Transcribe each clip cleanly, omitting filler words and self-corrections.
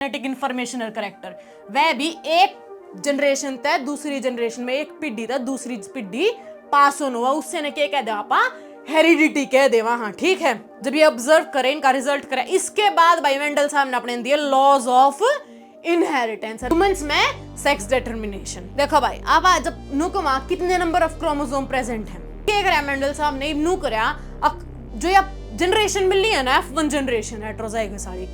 Genetic informational character, वह भी एक जनरेशन तक दूसरी जनरेशन में, एक पीढ़ी तक दूसरी पीढ़ी पास ऑन हुआ, उससे ने क्या कह दे आपा हेरिडिटी कह दे वहां। ठीक है, जब ये ऑब्जर्व करें, इनका रिजल्ट करें, इसके बाद भाई मेंडल साहब ने अपने दिए लॉज ऑफ इनहेरिटेंस, ह्यूमंस में सेक्स डिटरमिनेशन। देखो भाई अब जब नुकमा कितने नंबर ऑफ क्रोमोसोम प्रेजेंट है, क्या करा मेंडल साहब ने नु करा जो ये जनरेशन मिली है ना, F1 जनरेशन हेटेरोजाइगस वाली,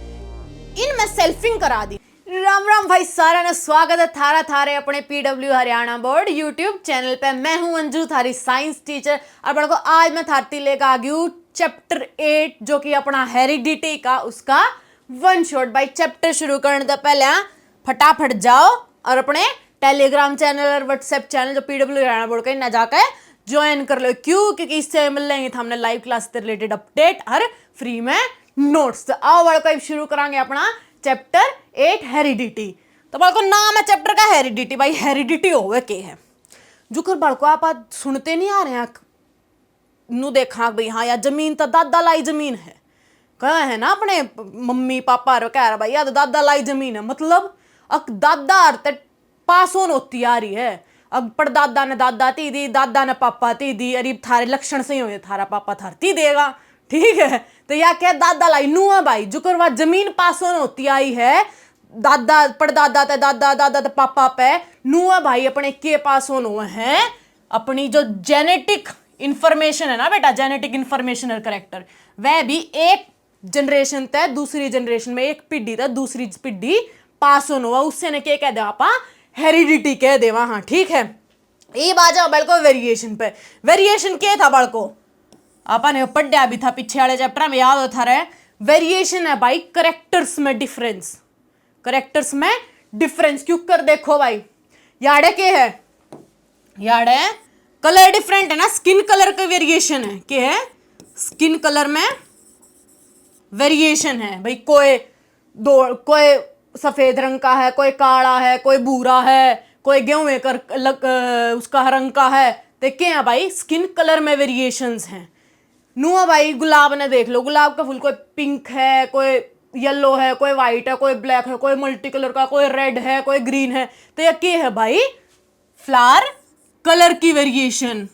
इनमें सेल्फिंग करा दी। राम राम भाई सारा ने स्वागत है थारे अपने PW Haryana board YouTube channel पे। मैं हूं अंजू, थारी साइंस टीचर। और बड़को आज मैं थारती लेकर आ गई हूँ चैप्टर 8 जो कि अपना हेरिडिटी का उसका वन शॉट। भाई चैप्टर शुरू करने से पहले फटाफट जाओ और अपने टेलीग्राम चैनल और व्हाट्सएप चैनल जो PW हरियाणा बोर्ड का ना जाकर ज्वाइन कर लो। क्यों? क्योंकि इससे मिल लेंगे हमने लाइव क्लास से रिलेटेड अपडेट और फ्री में नोट्स। तो आओ बड़को शुरू करांगे अपना चैप्टर 8 हेरिडिटी। तो बड़को नाम है चैप्टर का हेरिडिटी। भाई हेरिडिटी होवे के है जो कर बड़को आप सुनते नहीं आ रहे हैं नु देखा भाई हाँ यार जमीन तो दादा लाई जमीन है, कहा है ना अपने मम्मी पापा रो कह रहा भाई यार दादा लाई जमीन है, मतलब अक दादा पास ऑन होती आ रही है। अब परदादा ने दादा ती दी, दादा ने पापा ती दी, अरे थारे लक्षण सही हो थारा पापा थारती देगा। ठीक है, तो या क्या दादा लाई नू है भाई जो करवा जमीन पास ऑन होती आई है, दादा परदादा ते दादा दादा ते पापा पे नू है भाई अपने के पास ऑन हुए हैं अपनी जो जेनेटिक इंफॉर्मेशन है ना बेटा, जेनेटिक इंफॉर्मेशनल करेक्टर, वह भी एक जनरेशन तक दूसरी जनरेशन में, एक पीढ़ी तक दूसरी पीढ़ी पास ऑन हुआ, उससे ने क्या कह दे आपा हेरिडिटी कह दे वहां। ठीक है, ये बात जाओ बड़को वेरिएशन पे। वेरिएशन क्या था बड़को आपा ने पढ़ा भी था पीछे वाले चैप्टर में, याद होता रहे। वेरिएशन है भाई करेक्टर्स में डिफरेंस, करेक्टर्स में डिफरेंस। क्यों कर देखो भाई याड़े के है, याड़े कलर डिफरेंट है ना, स्किन कलर का वेरिएशन है, क्या है स्किन कलर में वेरिएशन है भाई। कोई सफेद रंग का है, कोई काला है, कोई भूरा है, कोई गेहूं कर उसका रंग का है, तो क्या है भाई स्किन कलर में वेरिएशंस हैं। नुआ भाई गुलाब ने देख लो, गुलाब का फूल कोई पिंक है, कोई येलो है, कोई वाइट है, कोई ब्लैक है, कोई मल्टी कलर का, कोई रेड है, कोई ग्रीन है, तो यह क्या है भाई फ्लावर कलर की वेरिएशन,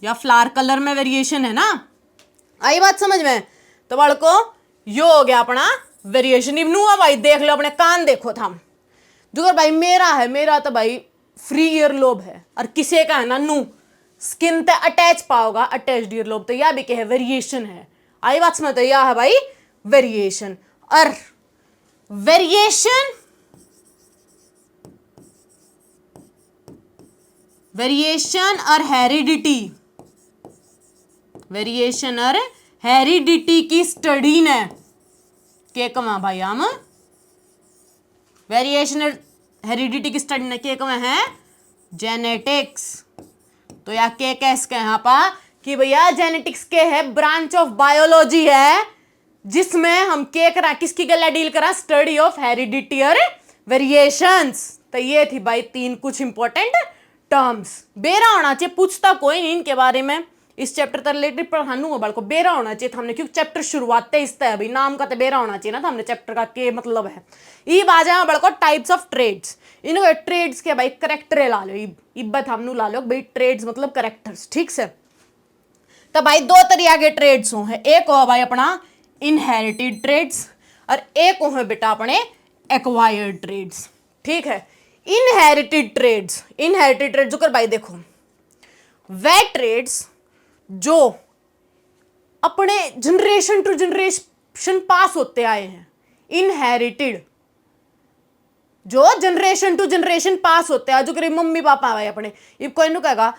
या फ्लावर कलर में वेरिएशन है ना। आई बात समझ में? तो बड़को यो हो गया अपना वेरिएशन। नुआ भाई देख लो अपने कान देखो था जो भाई मेरा है, मेरा तो भाई फ्री ईयर लोब है, और किसी का है ना नू स्किन ते अटैच पाओगा अटैच्ड ईयर लोब, तो यह भी क्या है वेरिएशन है। आई बात समझ? तो यह है भाई वेरिएशन। और वेरिएशन और हेरिडिटी, वेरिएशन और हेरिडिटी की स्टडी ने क्या कमा भाई हम वेरिएशन और हेरिडिटी की स्टडी ने क्या कमा है जेनेटिक्स। तो या के कैसे यहाँ पा कि भैया जेनेटिक्स के है ब्रांच ऑफ बायोलॉजी है जिसमें हम क्या करा, किसकी गला डील करा, स्टडी ऑफ हेरिडिटी और वेरिएशंस। तो ये थी भाई तीन कुछ इंपॉर्टेंट टर्म्स। बेरा होना चाहिए, पूछता कोई नहीं इनके बारे में इस चैप्टर तक रिलेटेड, पर हानू बड़ को बेरा होना चाहिए था हमने, क्योंकि चैप्टर शुरुआत इस तरह भाई नाम का तो बेरा होना चाहिए ना था हमने चैप्टर का के मतलब है। ये बात है बड़ को टाइप्स ऑफ ट्रेड्स, इनको ट्रेड्स के भाई करेक्टर ला लो, इब्बत हमनू ला लो भाई ट्रेड्स मतलब करेक्टर्स। ठीक से, तो भाई दो तरीके के ट्रेड्स हो है, एक हो भाई अपना इनहेरिटेड ट्रेड्स और एक हो बेटा अपने एक्वायर्ड ट्रेड्स। ठीक है, इनहेरिटेड ट्रेड्स, इनहेरिटेड ट्रेड्स जो कर भाई देखो वह ट्रेड्स जो अपने जनरेशन टू जनरेशन पास होते आए हैं, इनहेरिटेड जो जनरेशन टू जनरेशन पास होते हैं, जो करे मम्मी पापा आए अपने, ये कोई नु कहेगा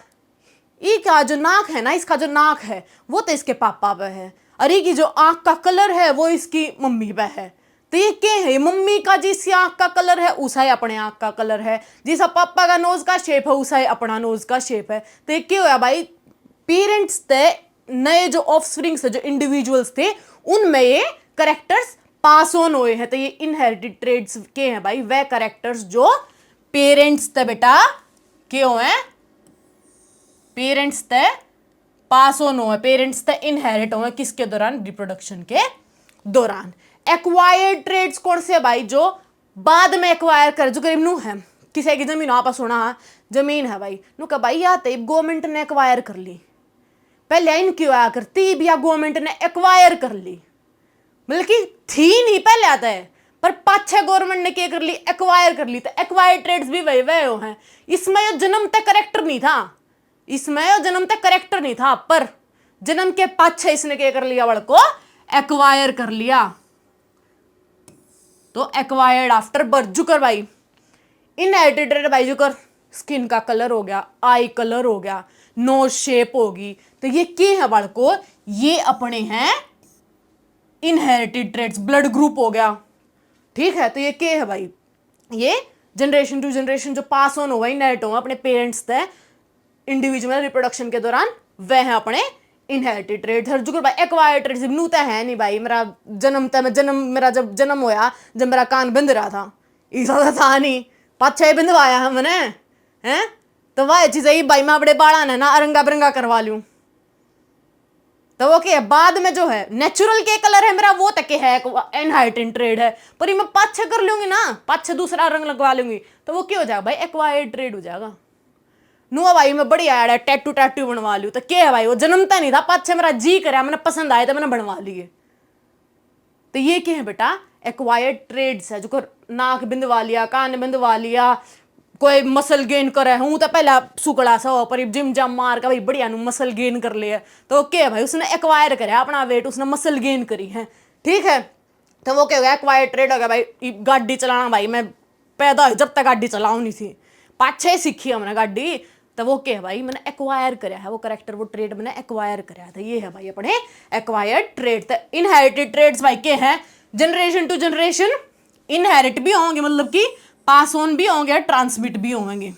ये क्या जो नाक है ना, इसका जो नाक है वो तो इसके पापा पे है, अरे की जो आंख का कलर है वो इसकी मम्मी पे है, तो ये क्या है मम्मी का जिस आंख का कलर है उसा ही अपने आंख का कलर है, जिसा पापा का नोज का शेप है उसा ही अपना नोज का शेप है। तो ये क्या हुआ भाई पेरेंट्स थे नए जो ऑफस्प्रिंग्स थे, जो इंडिविजुअल्स थे, उनमें ये करेक्टर्स पास ऑन हुए हैं। तो ये इनहेरिटेड ट्रेड्स के हैं भाई वह करेक्टर्स जो पेरेंट्स थे बेटा के हुए हैं, पेरेंट्स थे पास ऑन हुए, पेरेंट्स थे इनहेरिट हुए किसके दौरान, रिप्रोडक्शन के दौरान। एक्वायर्ड ट्रेड्स कौन से भाई, जो बाद में एक्वायर कर, जो करीब नू है किसी की जमीन आप सुना जमीन है भाई नु का भाई या तो गवर्नमेंट ने एक्वायर कर ली, पहले इनकी आया करती भी या गवर्नमेंट ने एक्वायर कर ली, मतलब कि थी नहीं पहले आता है पर पाछे गवर्नमेंट ने क्या कर ली, एक्वायर कर ली। तो एक्वायर ट्रेड्स भी वही वह हैं। इसमें यो जन्म तक करेक्टर नहीं था, इसमें यो जन्म तक करेक्टर नहीं था, पर जन्म के पाछे इसने क्या कर लिया, बड़ को एक्वायर कर लिया। तो एक्वायर्ड आफ्टर बर्थ। जुकर भाई इनहेरिटेड भाई, जुकर स्किन का कलर हो गया, आई कलर हो गया, नोज शेप होगी, तो ये क्या है बड़ को, ये अपने हैं इनहेरिटेड ट्रेड्स। ब्लड ग्रुप हो गया, ठीक है। तो ये क्या है भाई, ये जनरेशन टू जनरेशन जो पास ऑन हुआ, इनहेरिट हुआ अपने पेरेंट्स से इंडिविजुअल रिप्रोडक्शन के दौरान, वह है अपने इनहेरिटेड ट्रेड्स। हर जुगर भाई एक्वायर्ड ट्रेड्स नू तो है नहीं भाई, मेरा मेरा जब जन्म होया, जब मेरा कान बंद रहा था, ऐसा था नहीं, पाछा ही बंधवाया हमने हैं, तो वह चीज है भाई मैं अपने बाड़ा ने ना अरंगा बरंगा करवा लूं, तो वो क्या बाद में जो है नेचुरल के कलर है मेरा, वो तक है इनहेरिटेड ट्रेड है, पर ये मैं पाछे कर लूंगी ना, पाछे दूसरा रंग लगवा लूंगी, तो वो क्या हो जाएगा भाई, एक्वायर्ड ट्रेड हो जाएगा। नुआ भाई मैं बढ़िया है टैटू टैटू बनवा लूं, तो क्या है भाई, वो जन्मता नहीं था, पाछे मेरा जी करे, मैंने पसंद आए तो मैंने बनवा लिए। तो ये क्या है बेटा, एक्वायर्ड ट्रेड्स है, जो नाक बिंदवा लिया, कान बिंदवा लिया, कोई मसल गेन करे, हूं तो पहला सुकड़ा सा हो, पर जिम जाम मार का भाई बढ़िया नु मसल गेन कर लिया, तो क्या है भाई, उसने एक्वायर करे अपना वेट, उसने मसल गेन करी है, ठीक है। तो वो क्या हो गया, एक्वायर्ड ट्रेड हो गया भाई। गाड़ी चलाना भाई मैं पैदा हुई जब तक गाड़ी चलाऊ नहीं थी, पाछे सीखी हमने गाड़ी, तो वो क्या है भाई, मैंने एक्वायर कराया है, वो करेक्टर वो ट्रेड मैंने एक्वायर कराया था, ये है भाई अपने एक्वायर्ड ट्रेड। तो इनहेरिटेड ट्रेड्स भाई क्या है, जनरेशन टू जनरेशन इनहेरिट भी होंगे, मतलब कि पास ऑन भी होंगे, ट्रांसमिट भी होंगे,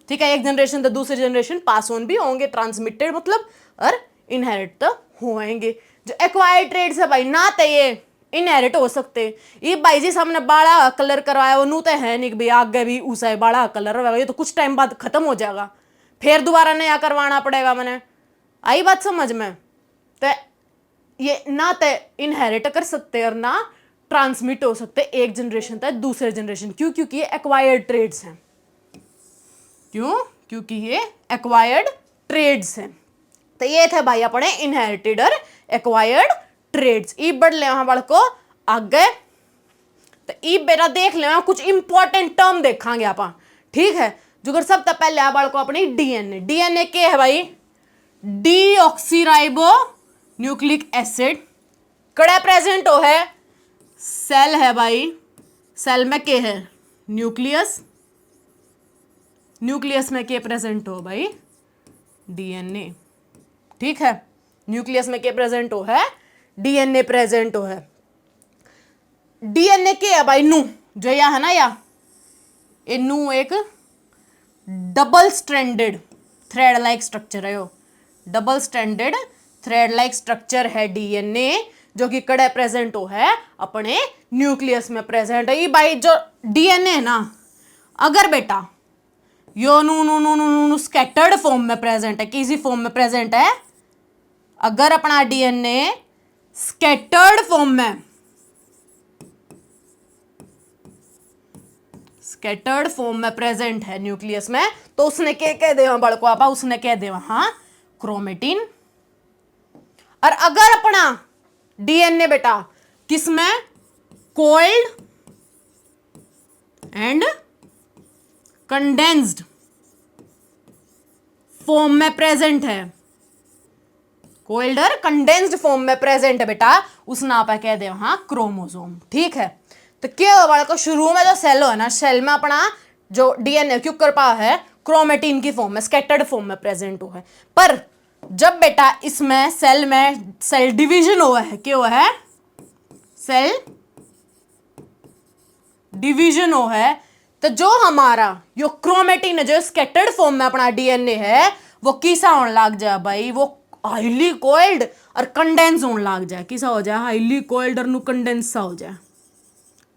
ठीक है। एक जनरेशन तो दूसरी जनरेशन पास ऑन भी होंगे, ट्रांसमिटेड मतलब, और इनहेरिट तो होंगे। जो एक्वायर्ड ट्रेड्स है भाई, ना तो ये इनहेरिट हो सकते, ये भाई जी सामने बाड़ा कलर करवाया, वो नू तो है नहीं भाई आगे भी उस है बाड़ा कलर होगा, ये तो कुछ टाइम बाद खत्म हो जाएगा, फिर दोबारा नया करवाना पड़ेगा मैंने, आई बात समझ में। तो ये ना तो इनहेरिट कर सकते और ना ट्रांसमिट हो सकते एक जनरेशन तक दूसरे जनरेशन, क्यों, क्योंकि ये एक्वायर्ड ट्रेड्स हैं, क्यों, क्योंकि ये एक्वायर्ड ट्रेड्स हैं। तो ये थे भाई अपने इनहेरिटेड और एक्वायर्ड ट्रेड्स। ई बढ़ ले वहां बड़ को आगे, तो ई बेटा देख ले कुछ इंपॉर्टेंट टर्म देखांगे आप, ठीक है। जो सब तक पहले बड़ को अपनी डीएनए, डीएनए क्या है भाई, डीऑक्सीराइबो न्यूक्लिक एसिड, कड़ा प्रेजेंट हो है, सेल है भाई, सेल में क्या है, न्यूक्लियस, न्यूक्लियस में क्या प्रेजेंट हो भाई, डीएनए, ठीक है। न्यूक्लियस में क्या प्रेजेंट हो है, डीएनए प्रेजेंट हो है। डीएनए क्या है भाई, नू जो या है ना, या ये नू एक double stranded thread like structure है, double stranded thread like structure है डीएनए, जो कि कड़े प्रेजेंट हो है अपने न्यूक्लियस में प्रेजेंट है। ये भाई जो डीएनए है ना, अगर बेटा यो नू स्कैटर्ड फॉर्म में प्रेजेंट है, किसी फॉर्म में प्रेजेंट है, अगर अपना डीएनए स्कैटर्ड फॉर्म में, स्कैटर्ड फॉर्म में प्रेजेंट है न्यूक्लियस में, तो उसने क्या कह दे बड़को आपा, उसने कह दे हाँ क्रोमेटिन। और अगर अपना डीएनए बेटा किसमें, कोल्ड एंड कंडेंस्ड फॉर्म में प्रेजेंट है, कोल्ड और कंडेंस्ड फॉर्म में प्रेजेंट है बेटा, उस ना पे कह दे वहां क्रोमोसोम, ठीक है। तो क्या हो बड़ा को शुरू में जो सेल है ना, सेल में अपना जो डीएनए क्यों कर पा है, क्रोमेटिन की फॉर्म में, स्कैटर्ड फॉर्म में प्रेजेंट हो है, पर जब बेटा इसमें सेल में सेल डिवीजन हुआ है, क्या हुआ है, सेल डिवीजन हो है, तो जो हमारा यो क्रोमेटिन है, जो स्कैटर्ड फॉर्म में अपना डीएनए है, वो किसा होने लग जाए भाई, वो हाईली कोल्ड और कंडेंस होने लग जाए, किसा हो जाए, हाईली कोल्ड और कंडेंस सा हो जाए,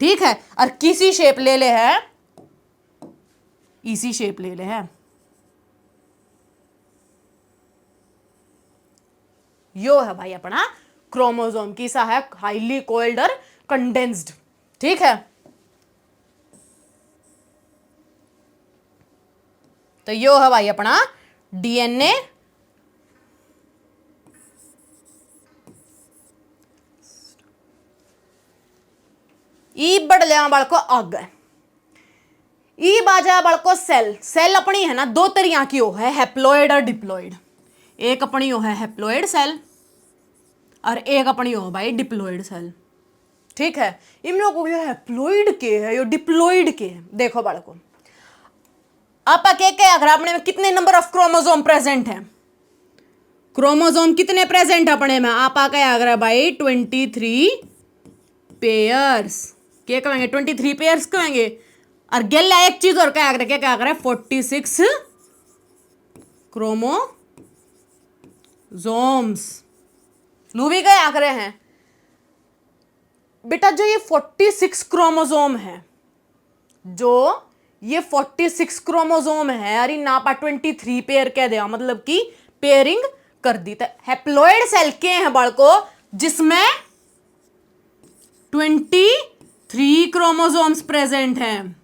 ठीक है। और किसी शेप ले ले है, इसी शेप ले ले है, यो है भाई अपना क्रोमोसोम, किसा है, हाईली कोल्ड और कंडेंस्ड। ठीक है, तो यो है भाई अपना डीएनए। ई बढ़ लिया बालको आगे, ई बाजा बालको सेल। सेल अपनी है ना दो तरह की हो है, हैप्लॉइड और डिप्लॉइड। एक अपनी हो है हैप्लॉइड सेल और एक अपनी हो भाई डिप्लॉइड सेल। ठीक है, इन लोगों को ये हैप्लॉइड के है, ये डिप्लॉइड के है। देखो बालको, आपा क्या अगर अपने में कितने नंबर ऑफ क्रोमोसोम प्रेजेंट है, क्रोमोसोम कितने प्रेजेंट है अपने में, आपा क्या अगर भाई 23 पेयर्स। क्या कहेंगे 23 पेयर्स कहेंगे। और गेला एक चीज और क्या करे, क्या करे 46 क्रोमोसोम्स लूवी क्या करे हैं बेटा। जो ये 46 क्रोमोसोम है, जो ये 46 क्रोमोसोम है, अरे नापा 23 पेयर कह दिया, मतलब कि पेयरिंग कर दी। तो हैप्लॉइड सेल के हैं बालको जिसमें 23 क्रोमोसोम्स प्रेजेंट हैं,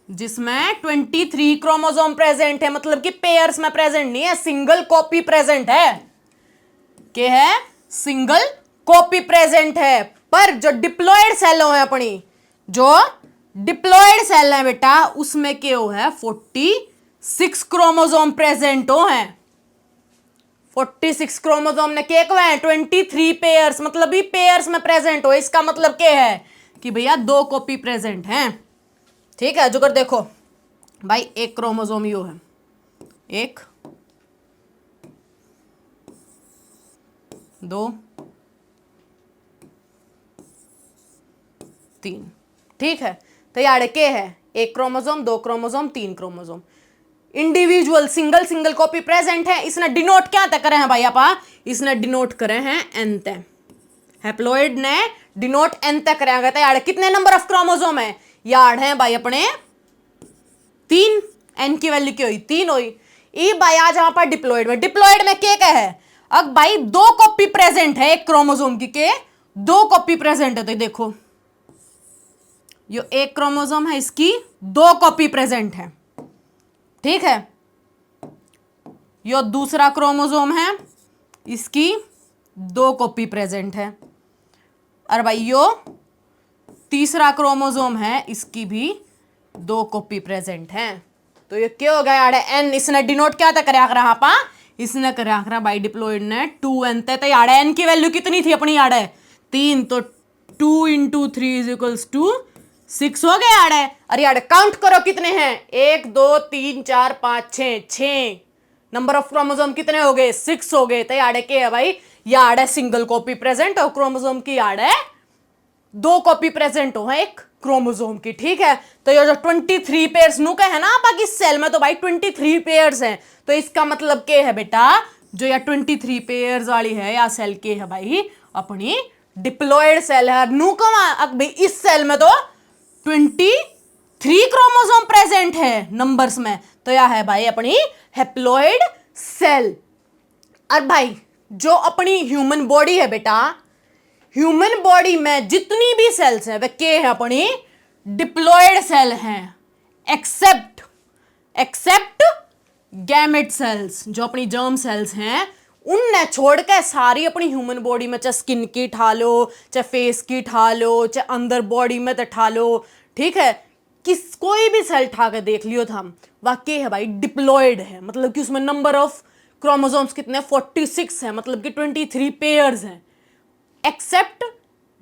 जिसमें 23 क्रोमोसोम प्रेजेंट है, मतलब कि पेयर्स में प्रेजेंट नहीं है, सिंगल कॉपी प्रेजेंट है। क्या है, सिंगल कॉपी प्रेजेंट है। पर जो डिप्लॉयड सेल है अपनी, जो डिप्लॉयड सेल है बेटा, उसमें क्या हो है 46 क्रोमोसोम प्रेजेंट हो हैं। 46 क्रोमोसोम ने क्या हुआ है 23 पेयर्स, मतलब भी पेयर्स में प्रेजेंट हो। इसका मतलब क्या है कि भैया 2 कॉपी प्रेजेंट हैं। ठीक है, जो कर देखो भाई, एक क्रोमोसोम यो है, 1 2 3। ठीक है, तो यार क्या है, 1 chromosome 2 chromosome 3 chromosome, individual single single copy present है। इसने डिनोट क्या तक करे हैं भाई आपा, इसने डिनोट करे हैं एन तक। हैप्लॉइड ने डिनोट एन तक करेंगे। तो यार कितने नंबर ऑफ क्रोमोसोम है, यार है भाई अपने 3। एन की वैल्यू क्या हुई 3 हुई। ई भाई आज यहाँ पर डिप्लॉइड में क्या है, अब भाई 2 कॉपी प्रेजेंट है एक क्रोमोसोम की, के 2 कॉपी प्रेजेंट है। तो देखो यो 1 क्रोमोसोम है, इसकी 2 कॉपी प्रेजेंट है। ठीक है, यो दूसरा क्रोमोसोम है, इसकी 2 कॉपी प्रेजेंट है। और भाई यो तीसरा क्रोमोसोम है, इसकी भी 2 कॉपी प्रेजेंट है। तो ये क्या हो गया यार एन। इसने डिनोट क्या था करे आकर पा, इसने करे आकर बाई डिप्लॉइड ने 2n थे। तो यार एन की वैल्यू कितनी थी अपनी यार 3, तो 2 × 3 = 6 हो गया यार। अरे यार काउंट करो कितने हैं, 1 2 3 4 5 6 नंबर ऑफ क्रोमोसोम कितने हो गए 6 हो गए। तो यार क्या है भाई, यार है सिंगल कॉपी प्रेजेंट और क्रोमोसोम की यार है 2 कॉपी प्रेजेंट हो है एक क्रोमोसोम की। ठीक है, तो ये जो 23 पेयर्स नु का है ना आपा की सेल में, तो भाई 23 पेयर्स हैं। तो इसका मतलब क्या है बेटा, जो या 23 पेयर्स वाली है या सेल के है भाई अपनी डिप्लॉयड सेल है। नु का भाई इस सेल में तो 23 क्रोमोसोम प्रेजेंट है नंबर्स में, तो यह है भाई अपनी हैप्लॉइड सेल। और भाई जो अपनी ह्यूमन बॉडी है बेटा, ह्यूमन बॉडी में जितनी भी सेल्स हैं वे क्या है अपनी डिप्लॉयड सेल हैं, एक्सेप्ट गैमेट सेल्स। जो अपनी जर्म सेल्स हैं उनने छोड़ के सारी अपनी ह्यूमन बॉडी में, चाहे स्किन की ठा लो, चाहे फेस की ठा लो, चाहे अंदर बॉडी में तो ठा लो, ठीक है, कोई भी सेल ठा के देख लियो था हम, वाकई है भाई डिप्लॉयड है। मतलब कि उसमें नंबर ऑफ क्रोमोसोम्स कितने 46 है, मतलब कि 23 पेयर्स हैं। एक्सेप्ट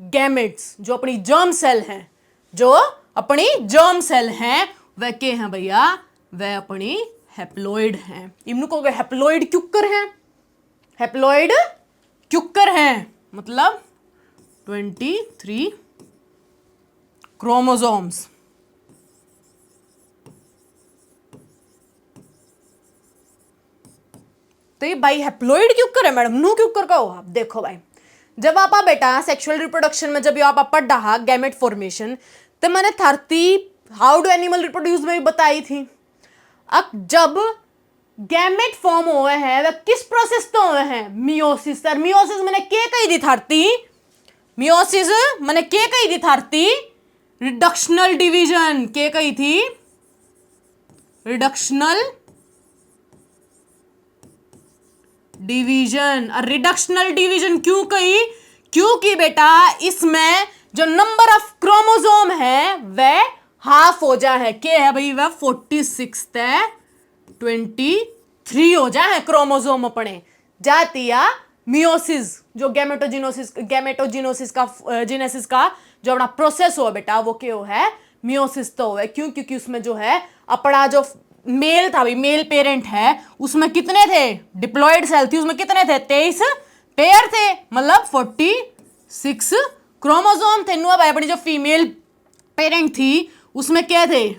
गैमेट्स, जो अपनी जर्म सेल हैं, जो अपनी जर्म सेल हैं वह क्या हैं भैया, वह अपनी हैप्लॉइड हैं। इनको कहोगे हैप्लॉइड क्युक्कर हैं, हैप्लॉइड क्युक्कर हैं, मतलब 23 क्रोमोसोम्स। तो ये भाई हैप्लॉइड क्युक्कर है मैडम, नो क्युक्कर का हो आप। देखो भाई जब आप बेटा सेक्सुअल रिप्रोडक्शन में जब आप पढ़ रहा गैमेट फॉर्मेशन, तो मैंने 30 हाउ डू एनिमल रिप्रोड्यूस में भी बताई थी। अब जब गैमेट फॉर्म हुए हैं वह किस प्रोसेस तो हुए हैं, मियोसिस। सर मियोसिस मैंने क्या कही थी 30 मियोसिस मैंने के कही थी थारती रिडक्शनल डिवीजन, के कही थी रिडक्शनल डिवीजन। और रिडक्शनल डिवीजन क्यों कही? क्योंकि बेटा इसमें जो नंबर ऑफ क्रोमोसोम है वह हाफ हो जा है। क्या है भाई? वह 46 है, 23 हो जा है क्रोमोसोम अपने जाती या मियोसिस जो गैमेटोजिनोसिस का जीनेसिस का जो अपना प्रोसेस हो बेटा वो क्या हो है? मियोसिस तो है। क्यों? क्योंकि उसमें जो है अपना जो मेल था भाई, मेल पेरेंट है, उसमें कितने थे? डिप्लॉयड सेल थी, उसमें कितने थे? 23 पेयर थे, मतलब 46 क्रोमोसोम थे। नुआ भाई अपनी जो फीमेल पेरेंट थी उसमें क्या थे?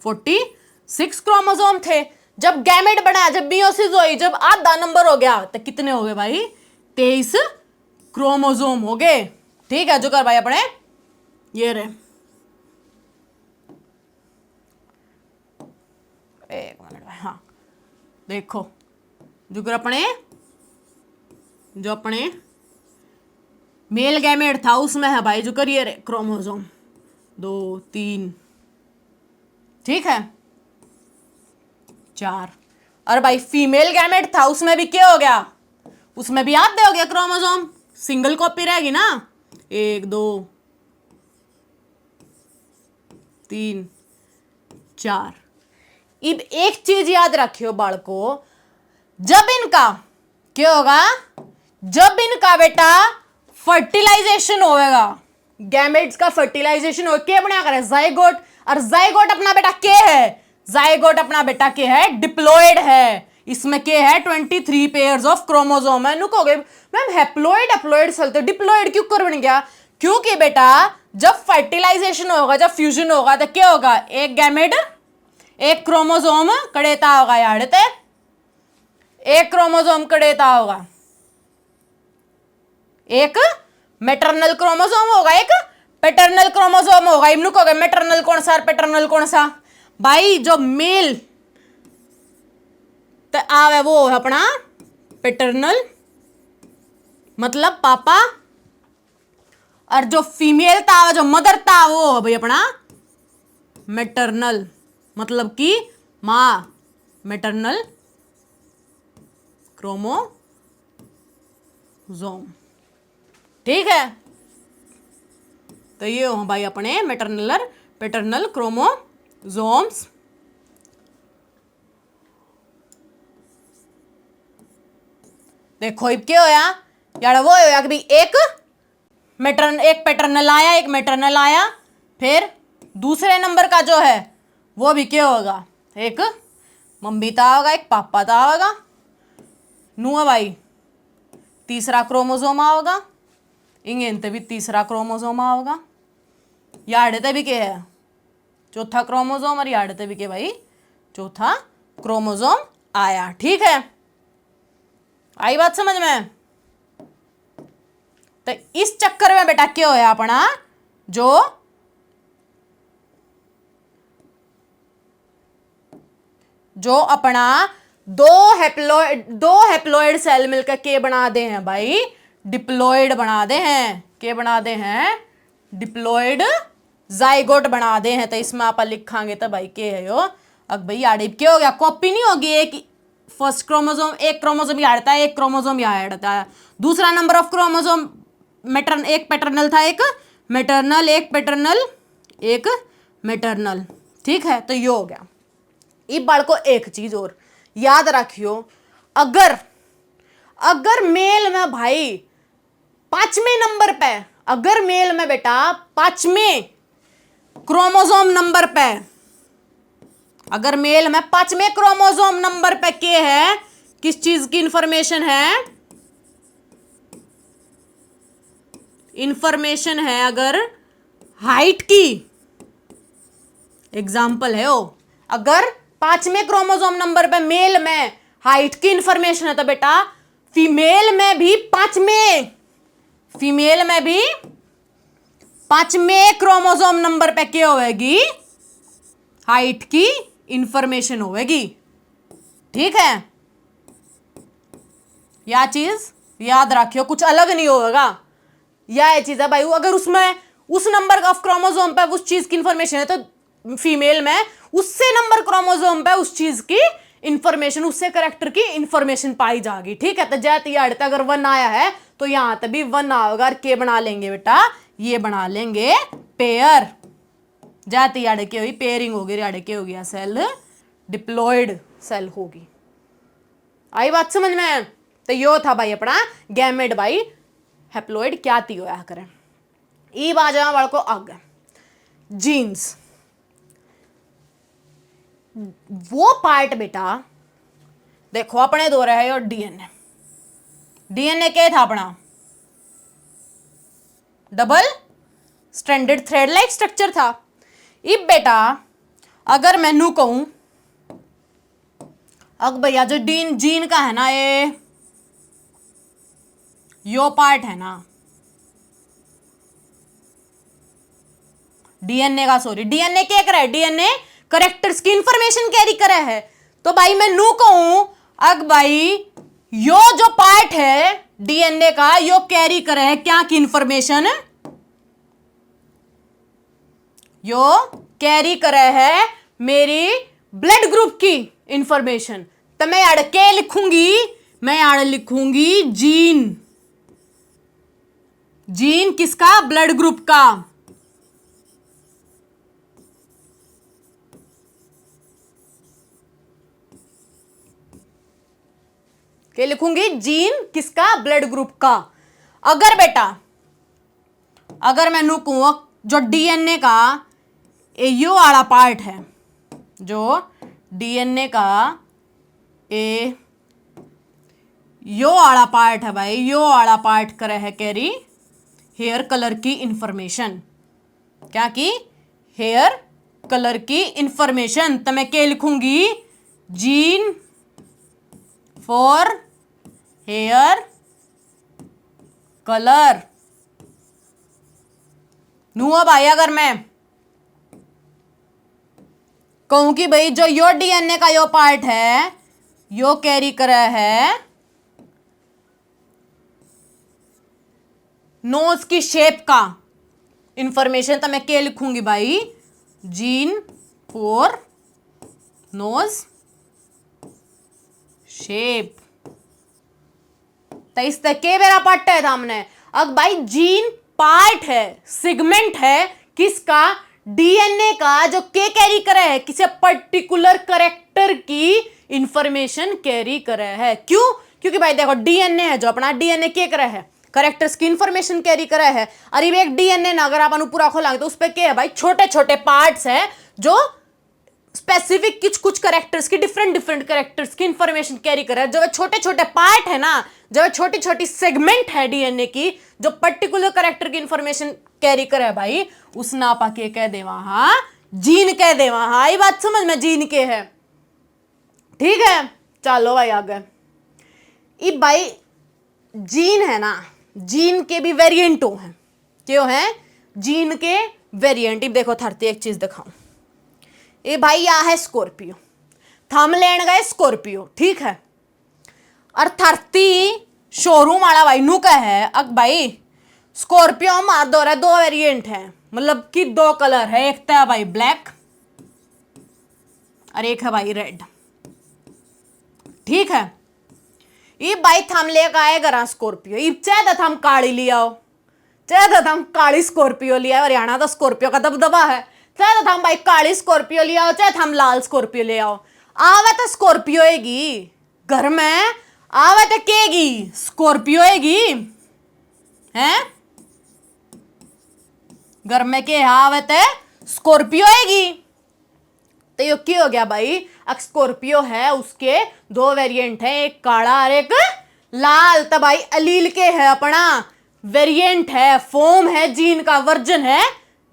46 क्रोमोसोम थे। जब गैमेट बना, जब मियोसिस हुई, जब आधा नंबर हो गया तो कितने हो गए भाई? 23 क्रोमोसोम हो गए। ठीक है, जो कर भाई अपने ये रहे, एक मिनट भाई, हाँ देखो जो अपने मेल गैमेट था उसमें है भाई जो करियर क्रोमोसोम 2 3, ठीक है 4। और भाई फीमेल गैमेट था उसमें भी क्या हो गया? उसमें भी आधे हो गया क्रोमोसोम, सिंगल कॉपी रहेगी ना, 1 2 3 4। अब एक चीज याद रखियो बालको, जब इनका क्या होगा? जब इनका बेटा फर्टिलाइजेशन होएगा, गैमेट्स का फर्टिलाइजेशन हो, क्या बना करे? जाइगोट। और जाइगोट अपना बेटा क्या है? जाइगोट अपना बेटा क्या है? डिप्लॉयड है। इसमें क्या है? 23 पेयर्स ऑफ क्रोमोसोम है। नुकोगे मैम हैप्लॉयड हैप्लॉयड चलते, डिप्लॉयड क्यों कर बन गया? क्योंकि बेटा जब फर्टिलाइजेशन होगा, जब फ्यूजन होगा तो क्या होगा? एक गैमेट एक क्रोमोसोम कड़ेता होगा यार, एक क्रोमोसोम कड़ेता होगा, एक मैटरनल क्रोमोसोम होगा, एक पैटर्नल क्रोमोसोम होगा। इमनु को मैटरनल कौन सा और पैटर्नल कौन सा? भाई जो मेल तो आवे वो है अपना पैटर्नल, मतलब पापा, और जो फीमेल था जो मदर था वो भाई अपना मैटरनल, मतलब कि मां, मैटरनल क्रोमोसोम। ठीक है, तो ये हो भाई अपने मैटरनल पैटर्नल क्रोमोसोम्स। देखो अब क्या होया यार? वो होया कि भाई एक पैटर्नल आया, एक मैटरनल आया, फिर दूसरे नंबर का जो है वो भी क्या होगा? एक मम्मी ता होगा, एक पापा ता होगा, नुआ भाई तीसरा क्रोमोसोम आओगा, इंगेंते भी तीसरा क्रोमोसोम आओगा, याड़ते भी क्या है? चौथा क्रोमोसोम, और याड़ते भी क्या भाई? चौथा क्रोमोसोम आया। ठीक है, आई बात समझ में? तो इस चक्कर में बेटा क्या होया अपना जो अपना दो हैप्लॉइड सेल मिलकर के बना दे हैं भाई? डिप्लॉइड बना दे हैं। के बना दे हैं? डिप्लॉइड जाइगोट बना दे हैं। तो इसमें आप लिखांगे तो भाई के है यो? अब भाई यार क्या हो गया? कॉपी नहीं होगी, एक फर्स्ट क्रोमोसोम, एक क्रोमोसोम यहाँ हटता है, एक क्रोमोसोम यहाँ हटता है। दूसरा नंबर ऑफ क्रोमोसोम एक पैटर्नल था, एक मैटरनल, एक पैटर्नल, एक मैटरनल। ठीक है, तो ये हो गया। इस बार को एक चीज और याद रखियो, अगर मेल में भाई 5वें नंबर पे, अगर मेल में बेटा 5वें क्रोमोसोम नंबर पे, अगर मेल में 5वें क्रोमोसोम नंबर पे क्या है? किस चीज की इंफॉर्मेशन है? इंफॉर्मेशन है अगर हाइट की, एग्जाम्पल है वो, अगर 5वें क्रोमोसोम नंबर पे मेल में हाइट की इंफॉर्मेशन है तो बेटा फीमेल में भी 5वें क्रोमोसोम नंबर पे क्या होगी? हाइट की इंफॉर्मेशन होगी। ठीक है, यह चीज याद रखियो, कुछ अलग नहीं होगा। या ये चीज है भाई, अगर उसमें उस नंबर ऑफ क्रोमोसोम पे उस चीज की इंफॉर्मेशन है तो फीमेल में उससे नंबर क्रोमोसोम पे उस चीज की इंफॉर्मेशन, उससे करेक्टर की इंफॉर्मेशन पाई जाएगी। ठीक है, तो जाती अड़ता अगर 1 आया है तो यहां तक भी 1 आएगा। और के बना लेंगे बेटा, ये बना लेंगे पेयर। जाती अड़के हुई पेयरिंग होगी, अड़के हो गया सेल, डिप्लॉयड सेल होगी। आई बात समझ में? तो यो था भाई अपना गैमेट भाई हैप्लॉइड क्या थी होया करें। ई बाजा वाल को आगे जीन्स, वो पार्ट बेटा देखो अपने दो रहे और डीएनए। डीएनए क्या था अपना? Double stranded thread like structure था। इब बेटा अगर मैनू कहूं अब भैया जो जीन का है ना, ये यो पार्ट है ना डीएनए का, सॉरी डीएनए क्या करे? डीएनए करेक्टर्स की इंफॉर्मेशन कैरी करे है। तो भाई मैं नू कहूं अग भाई यो जो पार्ट है डीएनए का, यो कैरी करे है क्या की इंफॉर्मेशन? यो कैरी करे है मेरी ब्लड ग्रुप की इंफॉर्मेशन। तो मैं यार क्या लिखूंगी? मैं यार लिखूंगी जीन। जीन किसका? ब्लड ग्रुप का। क्या लिखूंगी? जीन किसका? ब्लड ग्रुप का। अगर बेटा अगर मैं नू कहूं जो डीएनए का यो वाला पार्ट है, जो डीएनए का ए यो वाला पार्ट है भाई, यो वाला पार्ट करे है कैरी हेयर कलर की इंफॉर्मेशन। क्या की? हेयर कलर की इंफॉर्मेशन। तो मैं क्या लिखूंगी? Gene for hair colour. नू अब भाई अगर मैं कहूं कि भाई जो यो डीएनए का यो पार्ट है यो कैरी करे है नोज की शेप का इंफॉर्मेशन, तो मैं क्या लिखूंगी भाई? Gene for knows shape. तो इस तक के मेरा पार्ट है हमने। अब भाई जीन पार्ट है, सेगमेंट है किसका? डीएनए का, जो के कैरी करे है किसी पर्टिकुलर करेक्टर की इंफॉर्मेशन कैरी करे है। क्यों? क्योंकि भाई देखो डीएनए है जो अपना, डीएनए क्या करे है? करेक्टर्स की इंफॉर्मेशन कैरी करे है। और ये एक डीएनए ना अगर अपन पूरा खोलेंगे तो उस पर क्या है भाई? छोटे छोटे पार्ट्स है जो स्पेसिफिक कुछ करेक्टर्स की डिफरेंट करेक्टर्स की इंफॉर्मेशन कैरी करे। जो छोटे छोटे पार्ट है ना, जो छोटी छोटी सेगमेंट है डीएनए की, जो पर्टिकुलर करेक्टर की इंफॉर्मेशन कैरी करे भाई, उस नापा के कह दे वहां जीन कह दे वहां। ये बात समझ में? जीन के है। ठीक है, चलो भाई आगे। ये भाई जीन है ना, जीन के भी वेरिएंट हैं। क्यों है? जीन के वेरिएंट। देखो थरती एक चीज दिखाऊं। ये भाई यह है स्कॉर्पियो, थम लेन गए स्कॉर्पियो। ठीक है, और थरती शोरूम वाला भाई नू का है अग भाई स्कॉर्पियो मार दो रहा, दो वेरिएंट है, मतलब कि 2 कलर है। एक तो है भाई ब्लैक और एक है भाई रेड। ठीक है, ये भाई थम लेकर आए गरा स्कॉर्पियो। ये चाहे तो हम काली ले आओ, चाहे तो हम काली स्कॉर्पियो ले आओ, हरियाणा तो स्कॉर्पियो का दबदबा है। चाहे तो हम भाई काली स्कॉर्पियो ले आओ, चाहे हम लाल स्कॉर्पियो ले आओ। आवे तो स्कॉर्पियो आएगी घर में, आवे तो केगी स्कॉर्पियो आएगी हैं घर में के आवे तो स्कॉर्पियो आएगी। तो ये क्या हो गया भाई? अब स्कॉर्पियो है उसके 2 वेरिएंट हैं, एक काला और एक लाल। तो भाई अलील के है अपना वेरिएंट है, फॉर्म है जीन का, वर्जन है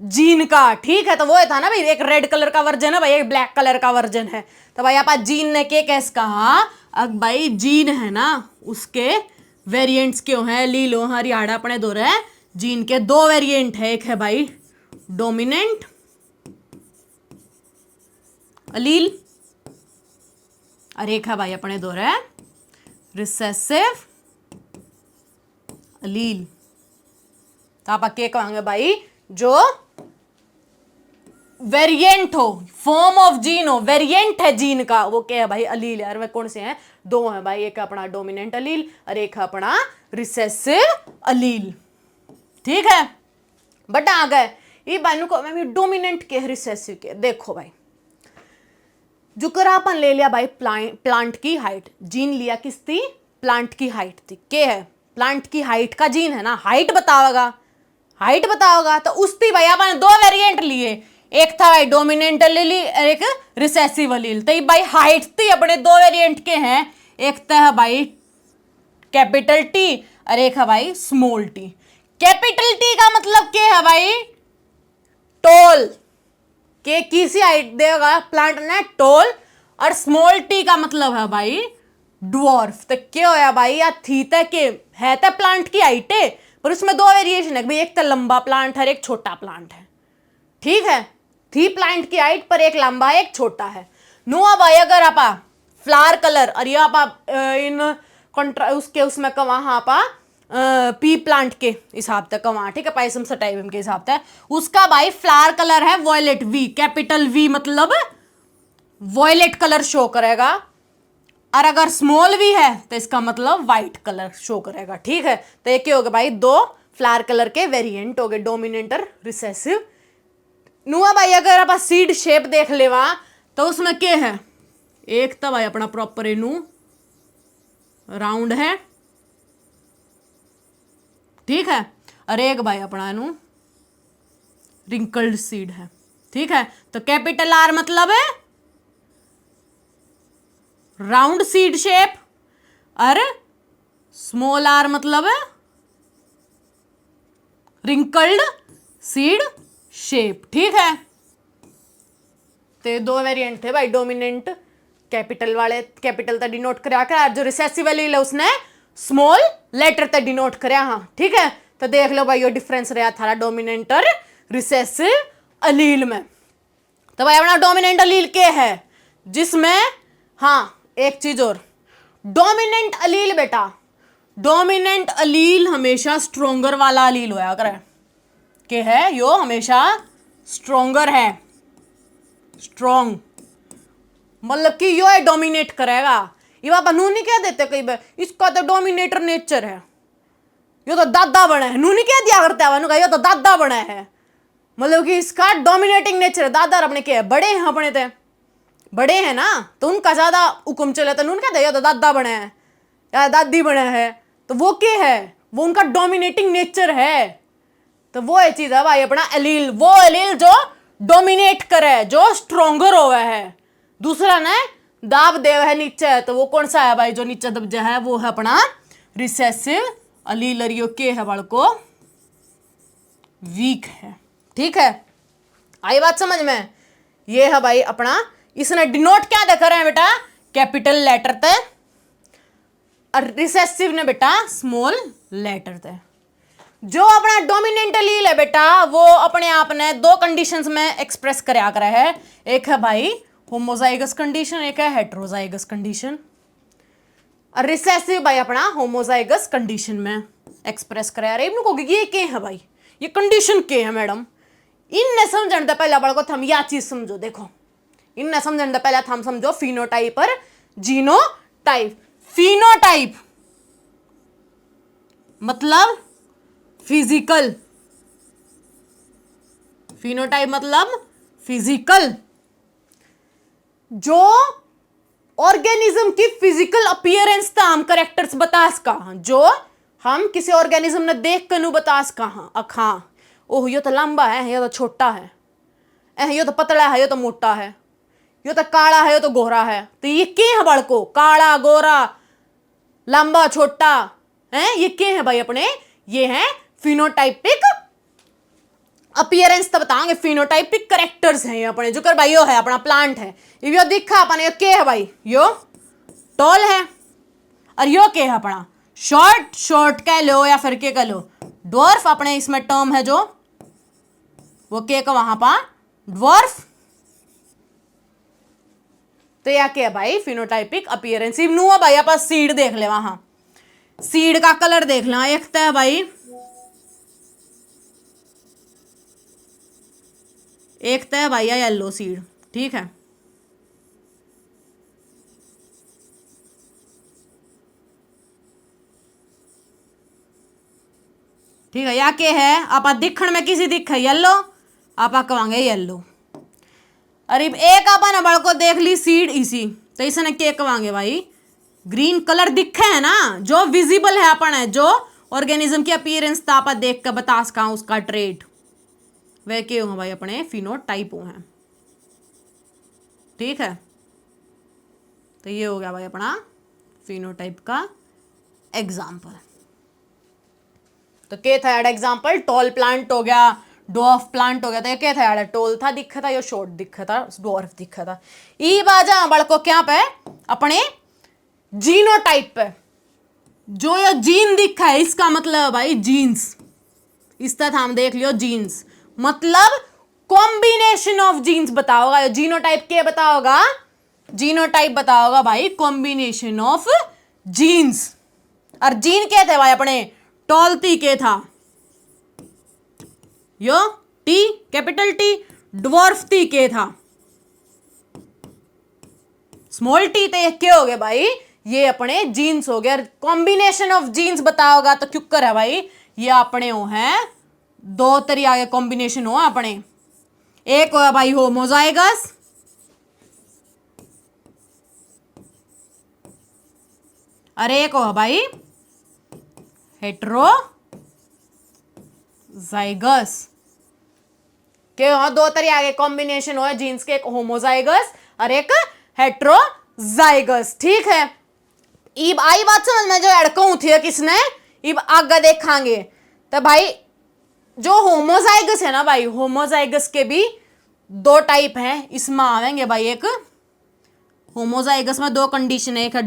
जीन का। ठीक है, तो वो था ना भाई, एक रेड कलर का वर्जन है भाई, एक ब्लैक कलर का वर्जन है। तो भाई आप जीन ने के कैसे कहा? अब भाई जीन है ना उसके वेरिएंट्स क्यों है? लीलो हरियाणा अपने दो रहे जीन के 2 वेरिएंट है। एक है भाई डोमिनेंट अलील और एक है भाई अपने दो रहे रिसेसिव अलील। तो आप के कहेंगे भाई जो वेरिएंट हो, फॉर्म ऑफ जीन हो, वेरिएंट है जीन का, वो क्या है भाई? अलील। यार वे कौन से हैं? दो हैं भाई, एक है अपना डोमिनेंट अलील और एक है अपना रिसेसिव अलील। ठीक है, बट आ गए ये भाई को मैं डोमिनेंट के रिसेसिव के। देखो भाई, जो कर अपन ले लिया भाई प्लांट की हाइट, जीन लिया किसकी? प्लांट की हाइट थी। के है? प्लांट की हाइट का जीन है ना, हाइट बताओगा, हाइट बताओगा। तो उसकी भाई अपन दो वेरिएंट लिए, एक था भाई डोमिनेंट अलील, एक रिसेसिव अलील। तो भाई हाइट थी अपने दो वेरिएंट के हैं, एक तो है भाई कैपिटल टी और एक है भाई स्मॉल टी। कैपिटल टी का मतलब क्या है भाई? टॉल। के किसी हाइट देगा प्लांट ने? टॉल। और स्मॉल टी का मतलब है भाई ड्वार्फ। तो क्या होया भाई? या थी तक के है तो प्लांट की हाइट है, पर उसमें दो वेरिएशन है भाई, एक तो लंबा प्लांट है, एक छोटा प्लांट है। ठीक है, थी प्लांट की हाइट पर एक लंबा है एक छोटा है। नो भाई अगर आपा फ्लावर कलर और ये आपा इन कंट्रा उसके उसमें का वहां आपा पी प्लांट के हिसाब तक वहां, ठीक है, पाइसम सटाइवम के हिसाब तक उसका भाई फ्लावर कलर है वॉयलेट, वी कैपिटल वी मतलब वॉयलेट कलर शो करेगा। और अगर स्मॉल वी है तो इसका मतलब व्हाइट कलर शो करेगा। ठीक है, तो ये क्या हो गया भाई? दो फ्लावर कलर के वेरिएंट हो गए, डोमिनेंट और रिसेसिव। नुआ भाई अगर आप सीड शेप देख ले वहां, तो उसमें क्या है? एक तो भाई अपना प्रॉपर इनू राउंड है, ठीक है, और एक भाई अपना इनू रिंकल्ड सीड है। ठीक है, तो कैपिटल आर मतलब है राउंड सीड शेप और स्मॉल आर मतलब है रिंकल्ड सीड शेप। ठीक है, तो दो वेरिएंट थे भाई, डोमिनेंट कैपिटल वाले कैपिटल तक डिनोट करा कर, जो रिसेसिव वाली उसने स्मॉल लेटर तक डिनोट करा। हाँ ठीक है, तो देख लो भाई ये डिफरेंस रहा था डोमिनेंट और रिसेसिव अलील में। तो भाई अपना डोमिनेंट अलील के है जिसमें, हाँ एक चीज और, डोमिनेंट अलील बेटा, डोमिनेंट अलील हमेशा स्ट्रोंगर वाला अलील होया करे के है, यो हमेशा स्ट्रोंगर है, स्ट्रोंग मतलब कि यो है डोमिनेट करेगा। ये बाबा नू नहीं कह देते कई बार इसका तो डोमिनेटर नेचर है, यो तो दादा बना है, नू नहीं कह दिया करता है यो तो दादा बना है, मतलब कि इसका डोमिनेटिंग नेचर है। दादा अपने क्या है? बड़े हैं अपने ते, बड़े हैं ना, तो उनका ज्यादा हुक्म चले तो नून कहते यो तो दादा बना है या दादी बना है, तो वो क्या है? वो उनका डोमिनेटिंग नेचर है। तो वो ये चीज है भाई अपना एलील, वो एलील जो डोमिनेट करे, जो स्ट्रोंगर हो है। दूसरा ने दाब देव है नीचे है, तो वो कौन सा है भाई? जो नीचे दबजा है वो है अपना रिसेसिव अलील, और यो के है बाल को वीक है। ठीक है, आई बात समझ में? ये है भाई अपना, इसने डिनोट क्या देखा रहे हैं बेटा? कैपिटल लेटर ते, और रिसेसिव ने बेटा स्मॉल लेटर थे। जो अपना डोमिनेंट अलील है बेटा वो अपने आप ने दो कंडीशंस में एक्सप्रेस करया करा है, एक है भाई होमोजाइगस कंडीशन, एक है हेटेरोजाइगस कंडीशन। और रिसेसिव भाई अपना होमोजाइगस कंडीशन में एक्सप्रेस करा रहे। ये क्या है भाई? ये कंडीशन क्या है मैडम? इनने समझने से पहले बड़ा को हम यह चीज समझो। देखो इनने समझने से पहले हम समझो फिनोटाइप और जीनोटाइप। फिनोटाइप मतलब फिजिकल, फिनोटाइप मतलब फिजिकल, जो ऑर्गेनिज्म की फिजिकल अपीयरेंस था हम करेक्टर्स बता सका, जो हम किसी ऑर्गेनिज्म ने देख कर नु बता सका। हाँ ओह यो तो लंबा है, यो तो छोटा है, यो तो पतला है, यो तो मोटा है, यो तो काला है, यो तो गोरा है। तो ये क्या है बड़ को? काला गोरा लंबा छोटा है, ये क्या है भाई अपने? ये है फिनोटाइपिक अपीयरेंस। तो बताएंगे फिनोटाइपिक करेक्टर्स हैं ये अपने, जो कर भाई यो है अपना प्लांट है, यो दिखा अपने, यो क्या है भाई? यो टॉल है, और यो क्या है अपना? शॉर्ट, शॉर्ट कह लो या फिर क्या कह लो ड्वार्फ, अपने इसमें टर्म है जो वो क्या का वहां पर ड्वार्फ। तो या क्या है भाई? Phenotypic appearance. नु भाई आप सीड देख ले, वहां सीड का कलर देख लें, एक तो है भाई एक तो है भैया येलो सीड, ठीक है। ठीक है, या के है आप दिखण में किसी दिख है येलो, आप कहेंगे येलो। अरे एक आपा ना बड़ को देख ली सीड इसी, तो इसने क्या कहेंगे भाई, ग्रीन कलर दिखे है ना, जो विजिबल है अपन है, जो ऑर्गेनिज्म की अपीयरेंस था आप देख कर बता सका उसका ट्रेड, वह क्या हो भाई अपने फिनोटाइप हो हैं। ठीक है, तो ये हो गया भाई अपना फिनोटाइप का एग्जाम्पल। तो क्या था यार एग्जाम्पल, टॉल प्लांट हो गया, डॉर्फ प्लांट हो गया। तो ये क्या था यार, टोल था दिखा था, ये शॉर्ट दिखा था, डॉर्फ दिखा था। ई बाजा बड़को क्या पे अपने जीनोटाइप पे, जो ये जीन दिखा है इसका मतलब भाई जीन्स, इस तरह हम देख लियो जीन्स मतलब कॉम्बिनेशन ऑफ जीन्स बताओगा। जीनोटाइप क्या बताओगा, जीनोटाइप बताओगा भाई कॉम्बिनेशन ऑफ जीन्स। और जीन क्या थे भाई अपने, टॉलती के था यो T capital T, dwarf T के था स्मॉल टी। तो ये क्या हो गया भाई, ये अपने जीन्स हो गया। कॉम्बिनेशन ऑफ जीन्स बताओगा तो क्यों कर है भाई, ये अपने हो है दो तरीके के कॉम्बिनेशन हो अपने, एक हो भाई होमोजाइगस, और एक हो भाई हेट्रोजाइगस के। वहां दो तरीके के कॉम्बिनेशन हो जीन्स के, एक होमोजाइगस और एक हेट्रोजाइगस। ठीक है, इब आई बात समझ में, जो अड़कू थी किसने, इब आगे देखांगे। तो भाई जो होमोजाइगस है ना भाई, होमोजाइगस के भी दो टाइप हैं, इसमें आवेंगे भाई। एक होमोजाइगस में दो कंडीशन है, एक है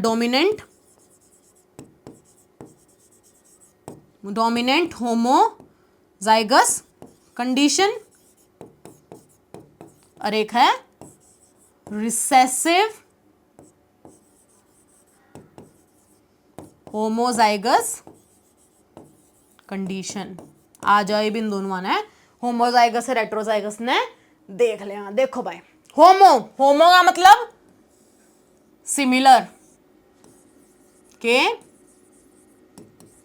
डोमिनेंट होमोजाइगस कंडीशन और एक है रिसेसिव होमोजाइगस कंडीशन। आ जाए बिन दोनों है होमोजाइगस और हेट्रोजाइगस ने देख ले। देखो भाई होमो का मतलब सिमिलर के,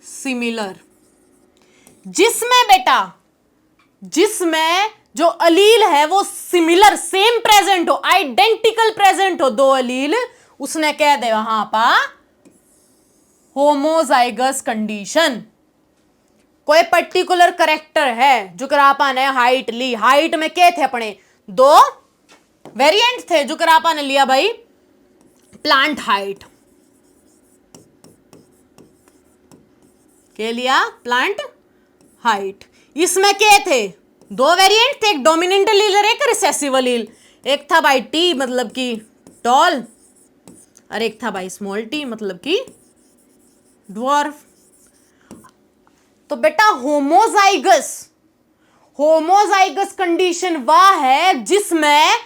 सिमिलर जिसमें बेटा, जिसमें जो अलील है वो सिमिलर सेम प्रेजेंट हो, आइडेंटिकल प्रेजेंट हो दो अलील, उसने कह दे वहां पा होमोजाइगस कंडीशन। कोई पर्टिकुलर करेक्टर है जो करापा ने हाइट ली, हाइट में क्या थे अपने दो वेरिएंट थे, जो करापा ने लिया भाई प्लांट हाइट, क्या लिया प्लांट हाइट। इसमें क्या थे दो वेरिएंट थे, एक डोमिनेंट अलील और एक रिसेसिव अलील। एक था भाई टी मतलब कि टॉल, और एक था भाई स्मॉल टी मतलब कि ड्वार्फ। तो बेटा होमोजाइगस, होमोजाइगस कंडीशन वह है जिसमें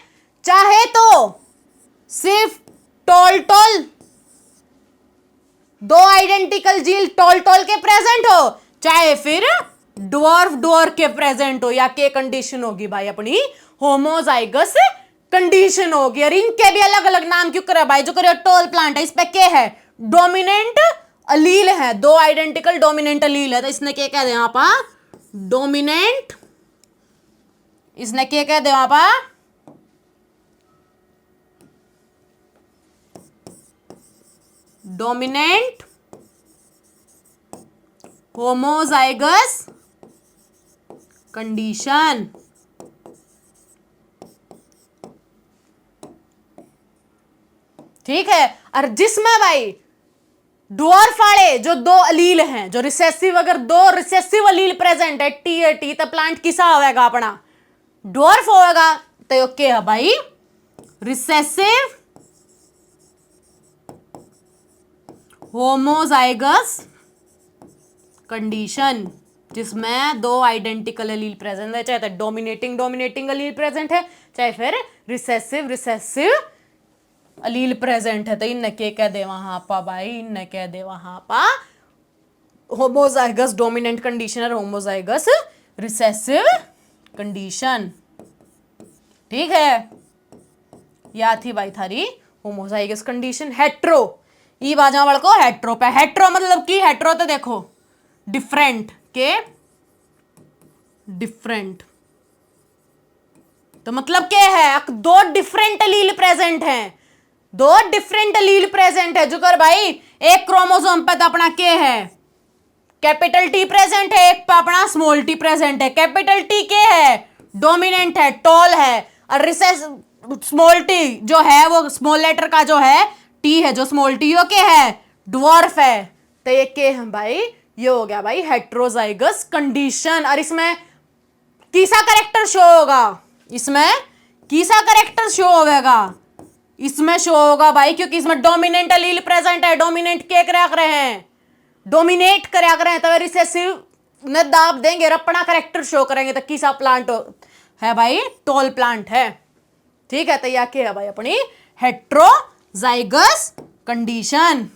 चाहे तो सिर्फ टॉल टॉल दो आइडेंटिकल जीन टॉल टॉल के प्रेजेंट हो, चाहे फिर ड्वार्फ ड्वार्फ के प्रेजेंट हो, या के कंडीशन होगी भाई अपनी होमोजाइगस कंडीशन होगी। और इनके भी अलग अलग नाम क्यों करे भाई, जो करे टॉल प्लांट है इस पे क्या है डोमिनेंट अलील है, दो आइडेंटिकल डोमिनेंट अलील है, तो इसने क्या कह दे यहां पर डोमिनेंट, इसने क्या कह दे वहां पर डोमिनेंट होमोजाइगस कंडीशन। ठीक है, और जिसमें भाई ड्वार्फ वाले जो दो अलील हैं, जो रिसेसिव, अगर दो रिसेसिव अलील प्रेजेंट है टी ए टी, तो प्लांट किसा होगा अपना ड्वार्फ होगा। तो क्या है भाई रिसेसिव होमोजाइगस कंडीशन, जिसमें दो आइडेंटिकल अलील प्रेजेंट है, चाहे तो डोमिनेटिंग डोमिनेटिंग अलील प्रेजेंट है, चाहे फिर रिसेसिव रिसेसिव अलील प्रेजेंट है। तो इन के कह दे वहां पा भाई, इन कह दे वहां पा होमोजाइगस डोमिनेंट कंडीशन और होमोजाइगस रिसेसिव कंडीशन। ठीक है, या थी भाई थारी होमोजाइगस कंडीशन। हेट्रो, ई बाजा वाल को हेट्रो पे, हेट्रो मतलब की, हेट्रो तो देखो डिफरेंट के, डिफरेंट तो मतलब क्या है, दो डिफरेंट एलील प्रेजेंट हैं, दो डिफरेंट एलील प्रेजेंट है। जो कर भाई एक क्रोमोसोम पे तो अपना क्या है, कैपिटल टी प्रेजेंट है, एक पे अपना स्मॉल टी प्रेजेंट है। कैपिटल टी क्या है, डोमिनेंट है, टॉल है, और रिसेस स्मॉल टी जो है वो स्मॉल लेटर का जो है टी है, जो स्मॉल टी वो क्या है, ड्वार्फ है। तो ये क्या है भाई, ये हो गया भाई हेट्रोजाइगस कंडीशन। और इसमें किसा करेक्टर शो होगा, इसमें किसा करेक्टर शो होगा, इसमें शो होगा भाई, क्योंकि इसमें डोमिनेंट एलील प्रेजेंट है। डोमिनेंट क्या कर रहे हैं, डोमिनेट कर रहे हैं, तो रिसेसिव ने दाब देंगे और अपना करेक्टर शो करेंगे। तो किसा प्लांट है भाई, टॉल प्लांट है। ठीक है, तो यह क्या है भाई, अपनी हेट्रोजाइगस कंडीशन,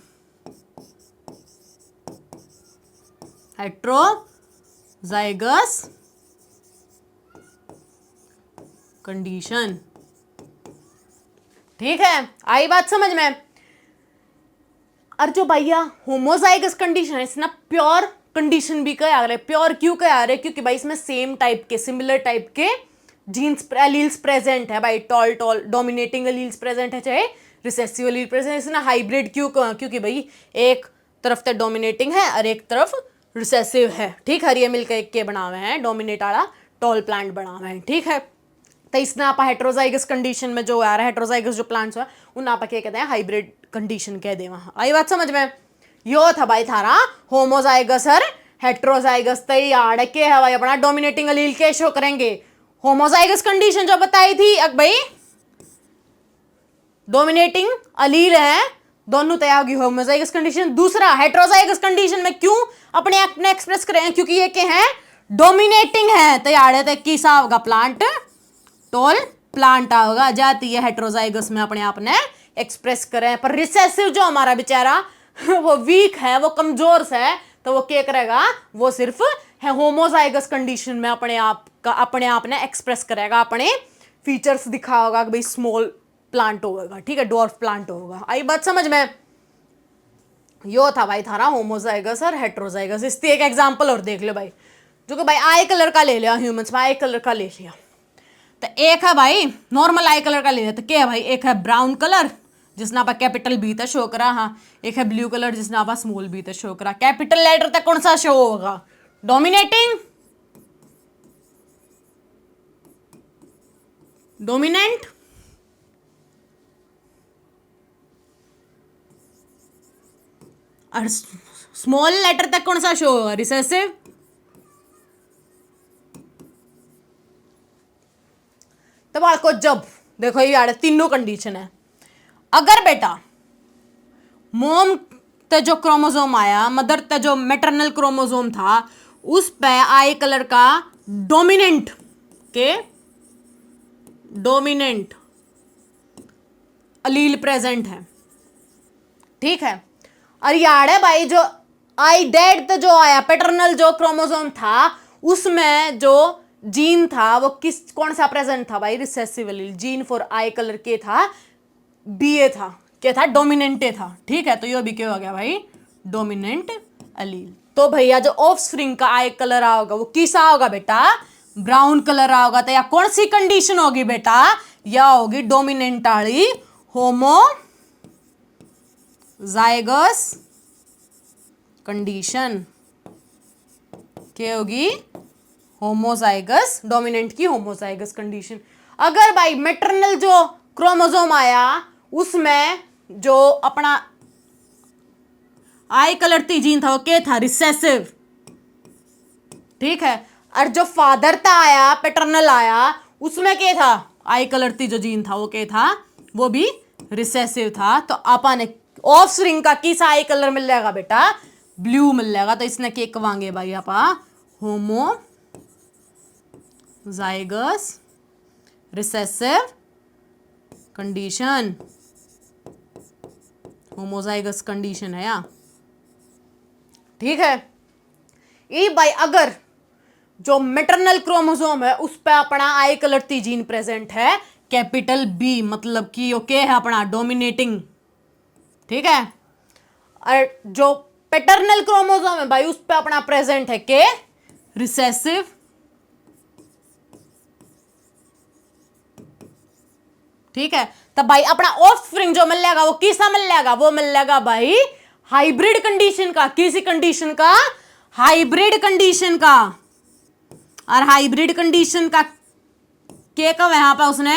हेट्रोजाइगस कंडीशन। ठीक है, आई बात समझ में। और जो भैया होमोजाइगस कंडीशन है, इसना प्योर कंडीशन भी कह आ रहे। प्योर क्यों कह आ रहे, क्योंकि भाई इसमें सेम टाइप के, सिमिलर टाइप के जीन्स एलील्स प्रेजेंट है भाई, toll toll dominating alleles present है, चाहे रिसेसिव एलील प्रेजेंट है। इसमें हाइब्रिड क्यों, क्योंकि भाई एक तरफ तो डोमिनेटिंग है और एक तरफ रिसेसिव है। ठीक है, ये मिलकर एक के बना हुए हैं, डोमिनेट वाला टॉल प्लांट बना हुए हैं। ठीक है, तो इसने आप हेट्रोजाइगस कंडीशन में जो आ रहा है, हेट्रोजाइगस जो प्लांट्स है उन आप क्या कहते हैं, हाइब्रिड कंडीशन कह दे। वहां आई बात समझ में। यो था भाई थारा होमोजाइगस और हेट्रोजाइगस। तैयार के है भाई, अपना डोमिनेटिंग एलील के शो करेंगे। होमोजाइगस कंडीशन जो बताई थी भाई, डोमिनेटिंग एलील है दोनों, तैयार होगी होमोजाइगस कंडीशन। दूसरा हेट्रोजाइगस कंडीशन में क्यों अपने आप ने एक्सप्रेस करें, क्योंकि ये क्या है, डोमिनेटिंग है। तैयार है, तो किसा होगा, प्लांट टॉल प्लांट होगा, जाती है हेट्रोजाइगस में अपने आप ने एक्सप्रेस करें। पर रिसेसिव जो हमारा बेचारा वो वीक है, वो कमजोर से है, तो वो क्या करेगा, वो सिर्फ है होमोजाइगस कंडीशन में अपने आप ने एक्सप्रेस करेगा, अपने फीचर्स दिखाओगा कि भाई स्मॉल प्लांट होगा। ठीक है, डॉर्फ प्लांट होगा। आई बात समझ में। यो था भाई थारा होमोजाइगस और हेट्रोजाइगस। इसकी एक एग्जांपल और देख लो भाई, जो कि भाई आई कलर का ले लिया, ह्यूमंस में आई कलर का ले लिया। तो एक है भाई नॉर्मल आई कलर का ले लिया, तो क्या है भाई, एक है ब्राउन कलर जिसने आप कैपिटल बी तक शो करा, हाँ, एक है ब्लू कलर जिसने आप स्मॉल बी तक शो करा। कैपिटल लेटर तक कौन सा शो होगा, डोमिनेटिंग, डोमिनेंट, और स्मॉल लेटर तक कौन सा शो होगा, रिसेसिव। तो बालको जब देखो ये यार तीनों कंडीशन है। अगर बेटा मोम ते जो क्रोमोसोम आया, मदर ते जो मैटरनल क्रोमोसोम था, उस पे आई कलर का डोमिनेंट के डोमिनेंट अलील प्रेजेंट है। ठीक है, और यार है भाई जो आई डेड ते जो आया पैटर्नल जो क्रोमोसोम था, उसमें जो जीन था वो कौन सा प्रेजेंट था भाई, recessive allele. Gene for I colour के था, बीए था, क्या था, डोमिनेंटे था। ठीक है, तो ये भी क्या हो गया भाई, डोमिनेंट एलील। तो भैया जो ऑफस्प्रिंग का आई कलर आओगा वो किसा होगा बेटा, ब्राउन कलर आओगा। तो या कौन सी कंडीशन होगी बेटा, या होगी डोमिनेंट वाली होमोजाइगस कंडीशन। क्या होगी, होमोजाइगस, डोमिनेंट की होमोजाइगस कंडीशन। अगर भाई मैटरनल जो क्रोमोसोम आया उसमें जो अपना आई कलर ती जीन था वो क्या था, रिसेसिव। ठीक है, और जो फादर था आया पैटर्नल आया, उसमें क्या था, आई कलर ती जो जीन था वो क्या था, वो भी रिसेसिव था। तो अपन ऑफस्प्रिंग का किसा आई कलर मिल जाएगा बेटा, ब्लू मिल जाएगा। तो इसने क्या कवांगे भाई आपा, homozygous recessive condition, homozygous condition है या। ठीक है, ये भाई अगर जो मैटरनल क्रोमोसोम है उस पे अपना आई कलर ती जीन प्रेजेंट है कैपिटल बी, मतलब कि ओके है अपना डोमिनेटिंग, ठीक है। और जो पैटर्नल क्रोमोसोम है भाई उस पे अपना प्रेजेंट है के रिसेसिव, ठीक है। तब भाई अपना ऑफस्प्रिंग जो मिल जाएगा वो किसका मिल जाएगा, वो मिल जाएगा भाई हाइब्रिड कंडीशन का। किसी कंडीशन का, हाइब्रिड कंडीशन का। और हाइब्रिड कंडीशन का के का वहां पर उसने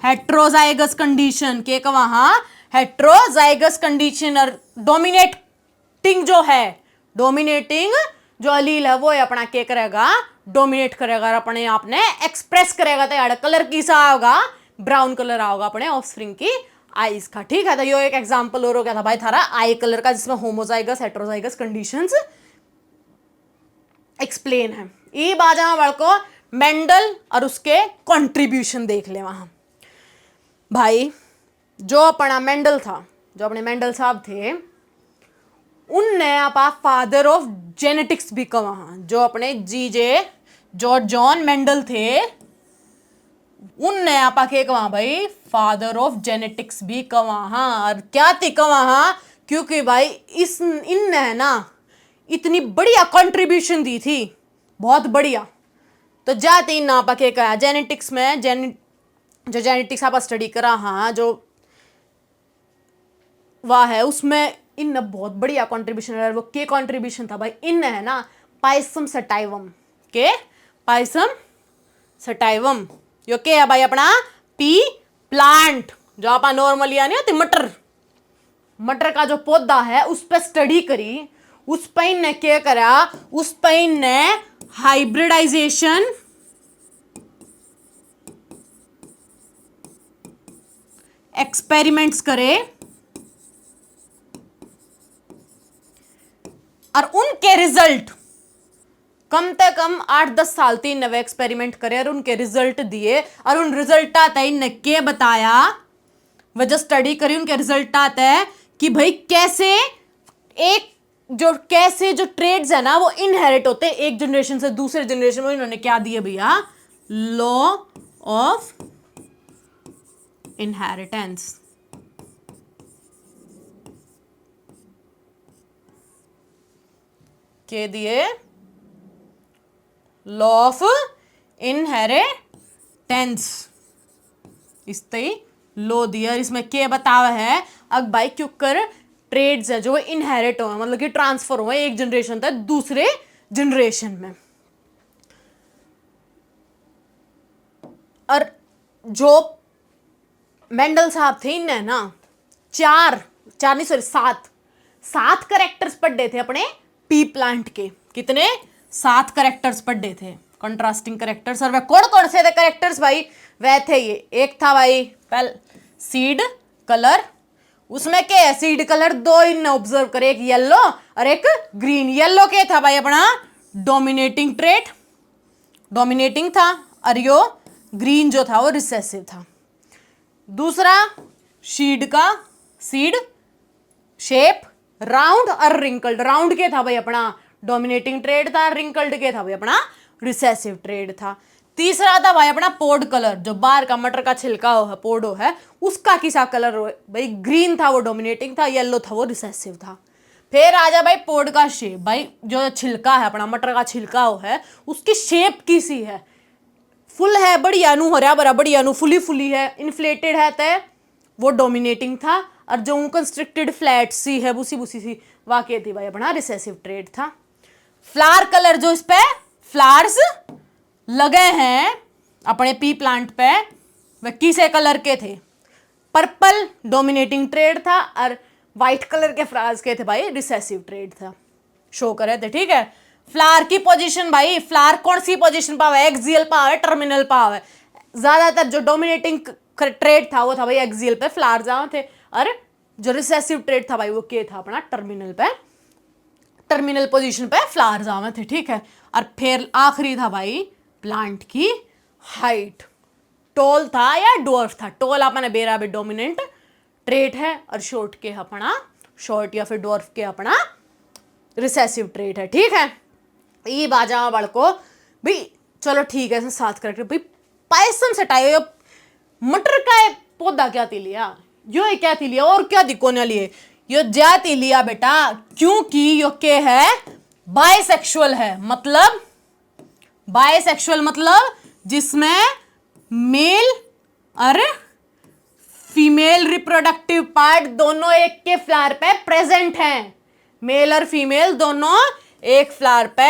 हेट्रोजाइगस कंडीशन, के का वहां हेट्रोजाइगस कंडीशन। और डोमिनेटिंग जो है, डोमिनेटिंग जो अलील है वो अपना के करेगा, डोमिनेट करेगा और अपने आप ने एक्सप्रेस करेगा। तो यार कलर किसा होगा, ब्राउन कलर आओगा अपने ऑफस्प्रिंग की आईज का, ठीक है। तो ये एक एग्जांपल और हो गया था भाई थारा आई कलर का, जिसमें होमोजाइगस हेट्रोजाइगस कंडीशंस एक्सप्लेन है। ये बाजा बड़को मेंडल और उसके कंट्रीब्यूशन देख ले वहां भाई। जो अपना मेंडल था, जो अपने मेंडल साहब थे, उनने आपा फादर ऑफ जेनेटिक्स भी कहा। जो अपने जीजे जॉर्ज जॉन मेंडल थे, उनने आपा के कहा भाई फादर ऑफ जेनेटिक्स भी कहा। और क्या थी कहा, क्योंकि भाई इस इनने ना इतनी बढ़िया कंट्रीब्यूशन दी थी, बहुत बढ़िया। तो जाते इन आपा के कहा जेनेटिक्स में, जो जेनेटिक्स आप स्टडी करा, हाँ जो वाह है उसमें इन बहुत बढ़िया कंट्रीब्यूशन है। वो के कंट्रीब्यूशन था भाई, इन है ना पाइसम सटाइवम, के पाइसम सटाइवम, यो के है भाई अपना पी प्लांट, जो आप नॉर्मली नहीं होती मटर, मटर का जो पौधा है उस पर स्टडी करी। उस पर इनने क्या करा, उस पर इनने हाइब्रिडाइजेशन, एक्सपेरिमेंट्स करे और उनके रिजल्ट कम से कम 8-10 साल तीन नवे एक्सपेरिमेंट करे और उनके रिजल्ट दिए। और उन रिजल्ट आता है इनने के बताया, वजह स्टडी करी, उनके रिजल्ट आता है कि भाई कैसे जो ट्रेड्स है ना वो इनहेरिट होते हैं एक जनरेशन से दूसरे जनरेशन में। इन्होंने क्या दिया भैया, लॉ ऑफ इनहेरिटेंस। के दिए लॉ ऑफ इनहेरिटेंस, इस लो दिया। इसमें क्या बतावा है, अब भाई क्योंकि ट्रेड्स है जो इनहेरिट हो, मतलब कि ट्रांसफर हुए एक जनरेशन तक दूसरे जनरेशन में। और जो मेंडल साहब थे इनने ना सात करेक्टर्स पढ़े थे अपने पी प्लांट के। कितने? 7 करेक्टर्स पढ़े थे, कंट्रास्टिंग करेक्टर्स। और वह कौन कौन से थे करेक्टर्स भाई? वह थे ये, एक था भाई पहले सीड कलर, उसमें क्या है सीड कलर 2 इनने ऑब्जर्व करे, एक येलो और एक ग्रीन। येलो क्या था भाई अपना डोमिनेटिंग ट्रेट, डोमिनेटिंग था, और यो ग्रीन जो था वो रिसेसिव था। दूसरा सीड शेप राउंड और रिंकल्ड। राउंड के था भाई अपना डोमिनेटिंग ट्रेड था, रिंकल्ड के था भाई अपना रिसेसिव ट्रेड था। तीसरा था भाई अपना पोड कलर, जो बाहर का मटर का छिलका हो है, पोडो है, उसका किसा कलर हो भाई ग्रीन था, वो डोमिनेटिंग था, येलो था वो रिसेसिव था। फिर आ जा भाई पोड का शेप, भाई जो छिलका है अपना मटर का छिलका हो है उसकी शेप किसी है, फुल है बढ़िया नु, हरा भरा बढ़िया नु, फुली है, इन्फ्लेटेड है तय वो डोमिनेटिंग था। और जो कंस्ट्रिक्टेड फ्लैट सी है बुसी सी वाकई थी भाई अपना रिसेसिव ट्रेड था। फ्लावर कलर जो इस पे फ्लावर्स लगे हैं अपने पी प्लांट पे वह किसे कलर के थे? पर्पल डोमिनेटिंग ट्रेड था, और व्हाइट कलर के फ्लावर्स के थे भाई रिसेसिव ट्रेड था, शो करे थे। ठीक है, फ्लावर की पोजीशन भाई, फ्लावर कौन सी पोजीशन पाव है? एक्सियल पाव है, टर्मिनल पाव है। ज्यादातर जो डोमिनेटिंग ट्रेड था वो था भाई एक्सियल पे फ्लावर जहां थे, और जो रिसेसिव ट्रेड था भाई वो के था अपना टर्मिनल पे, टर्मिनल पोजीशन पे फ्लावर जहां थे। ठीक है, और फिर आखिरी था भाई प्लांट की हाइट, टॉल था या डॉर्फ था? टॉल अपना बेरा बे डोमिनेंट ट्रेट है, और शॉर्ट के अपना शॉर्ट या फिर डॉर्फ के अपना रिसेसिव ट्रेट है। ठीक है, ये बाजा बड़को भाई चलो ठीक है, इसमें 7 करेक्टर। भाई पायसम सटायो, मटर का पौधा क्या थी लिया, यो क्या थी लिया, और क्या दिकोने लिए यो जाती लिया बेटा, क्योंकि यो के है बाइसेक्सुअल है। मतलब बाइसेक्सुअल मतलब जिसमें मेल और फीमेल रिप्रोडक्टिव पार्ट दोनों एक के फ्लावर पे प्रेजेंट हैं। मेल और फीमेल दोनों एक फ्लावर पे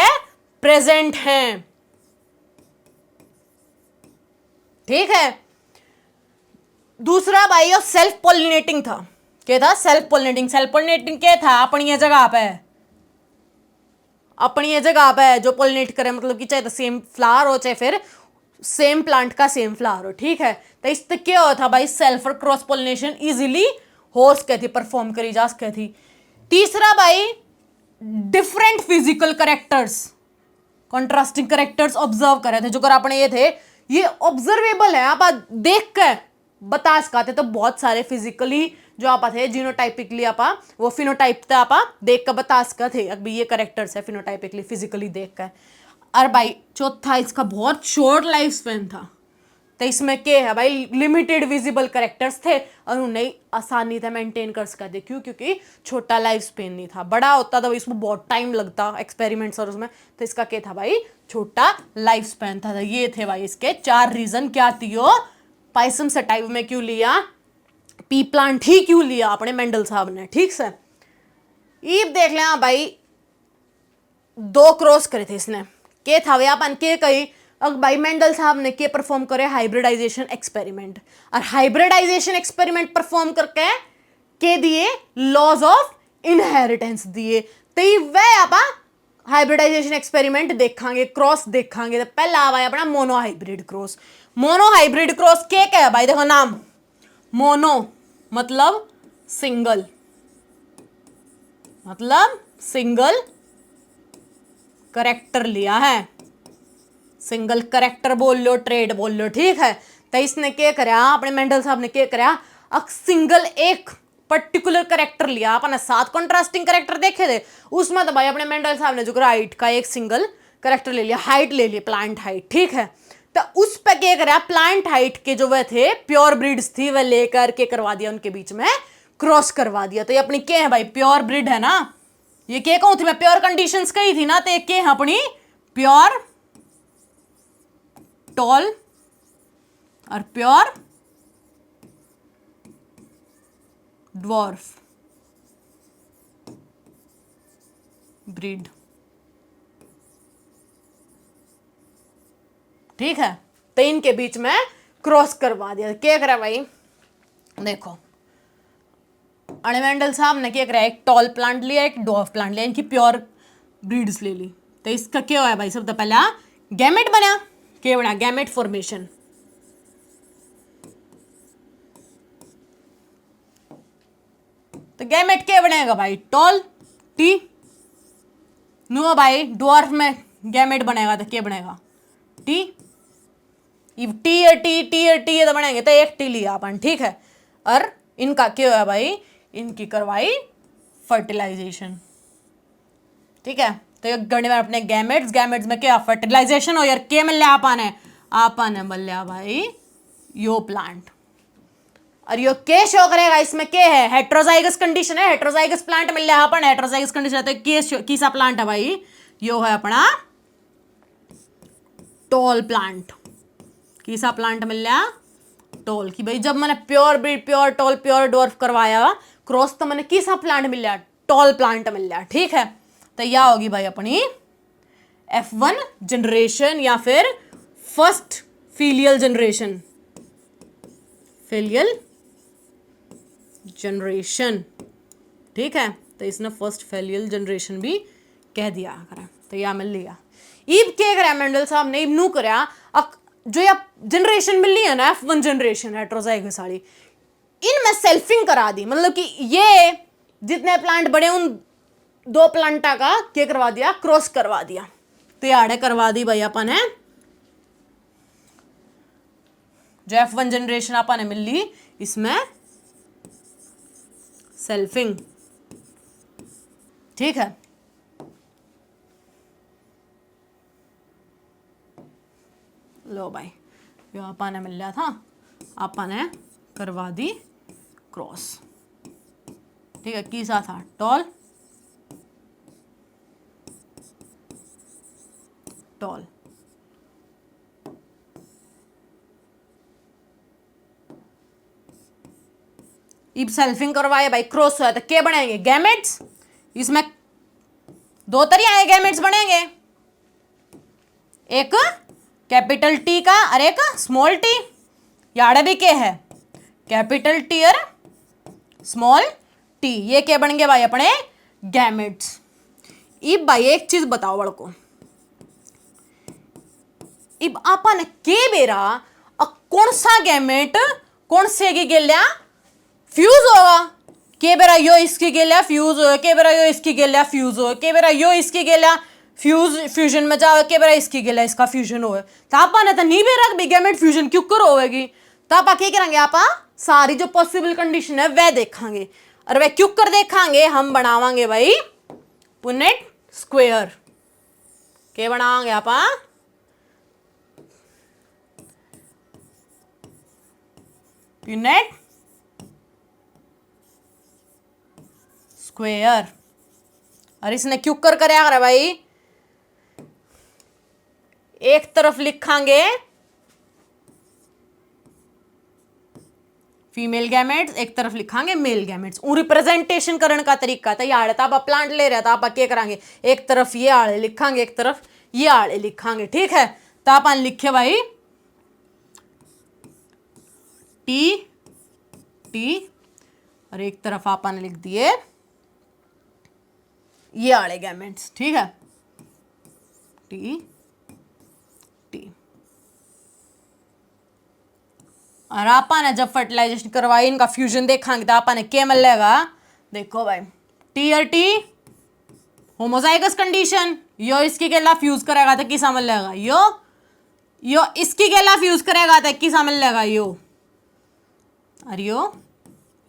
प्रेजेंट हैं, ठीक है। दूसरा भाई यो सेल्फ पॉलिनेटिंग था। क्या था? Self pollinating. सेल्फ पॉलिनेटिंग क्या था? अपनी जगह पे, अपनी जगह पे जो पॉलिनेट करे, मतलब कि चाहे तो सेम फ्लावर हो चाहे फिर सेम प्लांट का सेम फ्लावर हो, ठीक है। तो इससे क्या होता भाई, सेल्फ और क्रॉस पॉलिनेशन इजीली हो सके थी, परफॉर्म करी जा सके थी। तीसरा भाई different physical characters, contrasting characters observe करे थे। जो कर अपने ये थे, ये ऑब्जर्वेबल है, आप देख कर बता सकाते। तो बहुत सारे फिजिकली जो आप थे जीनोटाइपिकली आप वो फिनोटाइप थे, आप देख कर बता सकते थे अभी ये करेक्टर्स है फिनोटाइपिकली फिजिकली देख कर। और भाई चौथा इसका बहुत शॉर्ट लाइफ स्पेन था। तो इसमें क्या है भाई, लिमिटेड विजिबल करेक्टर्स थे और उन्हें आसानी से मेंटेन कर सकते। क्यों? क्योंकि छोटा लाइफ स्पेन नहीं था, बड़ा होता तो इसमें बहुत टाइम लगता एक्सपेरिमेंट्स और उसमें। तो इसका क्या था भाई, छोटा लाइफ स्पेन था। ये थे भाई इसके 4 रीजन। क्या थी? पाइसम सटाइव में क्यों लिया, पी प्लांट ही क्यों लिया अपने मेंडल साहब ने, ठीक से। ये देख लें भाई, 2 क्रॉस करे थे इसने। के था भैया अपन के कही, अब भाई मेंडल साहब ने के परफॉर्म करे हाइब्रिडाइजेशन एक्सपेरिमेंट, और हाइब्रिडाइजेशन एक्सपेरिमेंट परफॉर्म करके के दिए लॉज ऑफ इनहेरिटेंस दिए। तो वह आप हाइब्रिडाइजेशन एक्सपेरिमेंट देखांगे, क्रॉस देखांगे। तो पहला आवा अपना mono hybrid cross. Mono hybrid cross के क्या है भाई, देखो नाम, मोनो मतलब सिंगल, मतलब सिंगल करेक्टर लिया है, सिंगल करेक्टर बोल लो, ट्रेड बोल लो, ठीक है। तो इसने क्या कराया, अपने मेंडल साहब ने क्या कराया, सिंगल एक पर्टिकुलर करेक्टर लिया। अपने 7 कॉन्ट्रास्टिंग करेक्टर देखे थे, उसमें तो भाई अपने मेंडल साहब ने जो हाइट का एक सिंगल करेक्टर ले लिया, हाइट ले ली, प्लांट हाइट, ठीक है। तो उस पे क्या कराया, प्लांट हाइट के जो वह थे प्योर ब्रीड्स थी, वह लेकर के करवा दिया, उनके बीच में क्रॉस करवा दिया। तो ये अपनी क्या है भाई, प्योर ब्रीड है ना। ये क्या कहूं थी मैं, प्योर कंडीशंस कही थी ना। तो एक क्या है अपनी प्योर टॉल और प्योर ड्वार्फ ब्रीड, ठीक है। तो इनके बीच में क्रॉस करवा दिया। क्या करा भाई, देखो अणिमेंडल साहब ने क्या करा, एक टॉल प्लांट लिया, एक डॉर्फ प्लांट लिया, इनकी प्योर ब्रीड्स ले ली। तो इसका क्या हुआ भाई, सबसे पहला गैमेट बना। क्या बना? Gamete formation. तो गैमेट क्या बनेगा भाई, टॉल टी। नो भाई डॉर्फ में गैमेट बनेगा तो क्या बनेगा, टी। टी और टी, टी और टी तो बनेंगे, तो एक टी लिया अपन, ठीक है। और इनका क्या हुआ भाई, इनकी करवाई फर्टिलाइजेशन, ठीक है। तो ये गणित में अपने गैमेट्स, गैमेट्स में क्या फर्टिलाइजेशन हो यार, क्या मिल लिया आपा ने मिल लिया भाई यो प्लांट। और यो के शो करेगा, इसमें क्या है, हेट्रोजाइगस कंडीशन है, हेट्रोजाइगस प्लांट मिल लिया अपन, हेट्रोजाइगस कंडीशन है। तो किसा प्लांट है भाई, यो है अपना टॉल प्लांट। किसा प्लांट मिल लिया, टॉल की। भाई जब मैंने pure breed, pure tall, pure dwarf करवाया क्रॉस, तो मैंने किसा प्लांट मिल लिया, टॉल प्लांट मिल लिया, ठीक है। तो यह होगी भाई अपनी F1 जनरेशन या फिर first filial generation, filial generation, ठीक है। तो इसने फर्स्ट फीलियल जनरेशन भी कह दिया करा। तो यह मिल लिया। इब क्या करा मेंडल साहब ने, इब नू करा जो या जनरेशन मिली है ना, F1 जनरेशन हेट्रोजाइगस वाली, इनमें सेल्फिंग करा दी। मतलब कि ये जितने प्लांट बड़े उन 2 प्लांटा का क्या करवा दिया, क्रॉस करवा दिया। तो यार करवा दी भाई अपन है, जो F1 जनरेशन अपन ने मिल ली, इसमें सेल्फिंग, ठीक है। लो भाई, यो आपा ने मिल लिया था, आपा ने करवा दी क्रॉस। ठीक है, किसा था टॉल टॉल। इब सेल्फिंग करवाए भाई, क्रॉस हुआ तो क्या बनेंगे? गैमेट्स। इसमें दो तरह आए गैमेट्स बनेंगे, एक कैपिटल टी का और एक स्मॉल टी। यार भी क्या है? कैपिटल टी और स्मॉल टी, ये क्या बन गए भाई अपने? गैमेट्स। इब भाई एक चीज बताओ बड़को, इब आपन के बेरा कौन सा गैमेट कौन से की गेल्या फ्यूज होगा? के बेरा यो इसकी गेल्या फ्यूज हो, के बेरा यो इसकी गेल्या फ्यूज हो, के बेरा यो इसकी गेल्या फ्यूजन में जाओ, के बेरा इसकी गेल्या इसका फ्यूजन हो। तो आपने तो नहीं बेरा भी गैमेट फ्यूजन क्यों कर होगी, तो आप क्या करेंगे? आप सारी जो पॉसिबल कंडीशन है वह देखेंगे, और वह क्यों कर देखेंगे? हम बनावांगे भाई पुनेट स्क्वायर। क्या बनावांगे आप? Punnett square. और इसने क्यों कर करे भाई? एक तरफ लिखांगे फीमेल गैमेट्स, एक तरफ लिखांगे मेल गैमेट्स। रिप्रेजेंटेशन करने का तरीका था यार, आप प्लांट ले रहे था, आप क्या करांगे? एक तरफ ये आड़े लिखांगे, एक तरफ ये आड़े लिखांगे। ठीक है, तो आप लिखे भाई टी टी, और एक तरफ आपने लिख दिए ये आड़े गैमेट्स। ठीक है, टी टी। और आपने जब फर्टिलाइजेशन करवाई, इनका फ्यूजन देखेंगे तो आपने क्या मिलेगा? देखो भाई, टी और टी होमोजाइगस कंडीशन, यो इसकी गेला फ्यूज करेगा तो किसा मिलेगा? यो इसकी गेला फ्यूज करेगा तो किसा मिलेगा? यो और यो।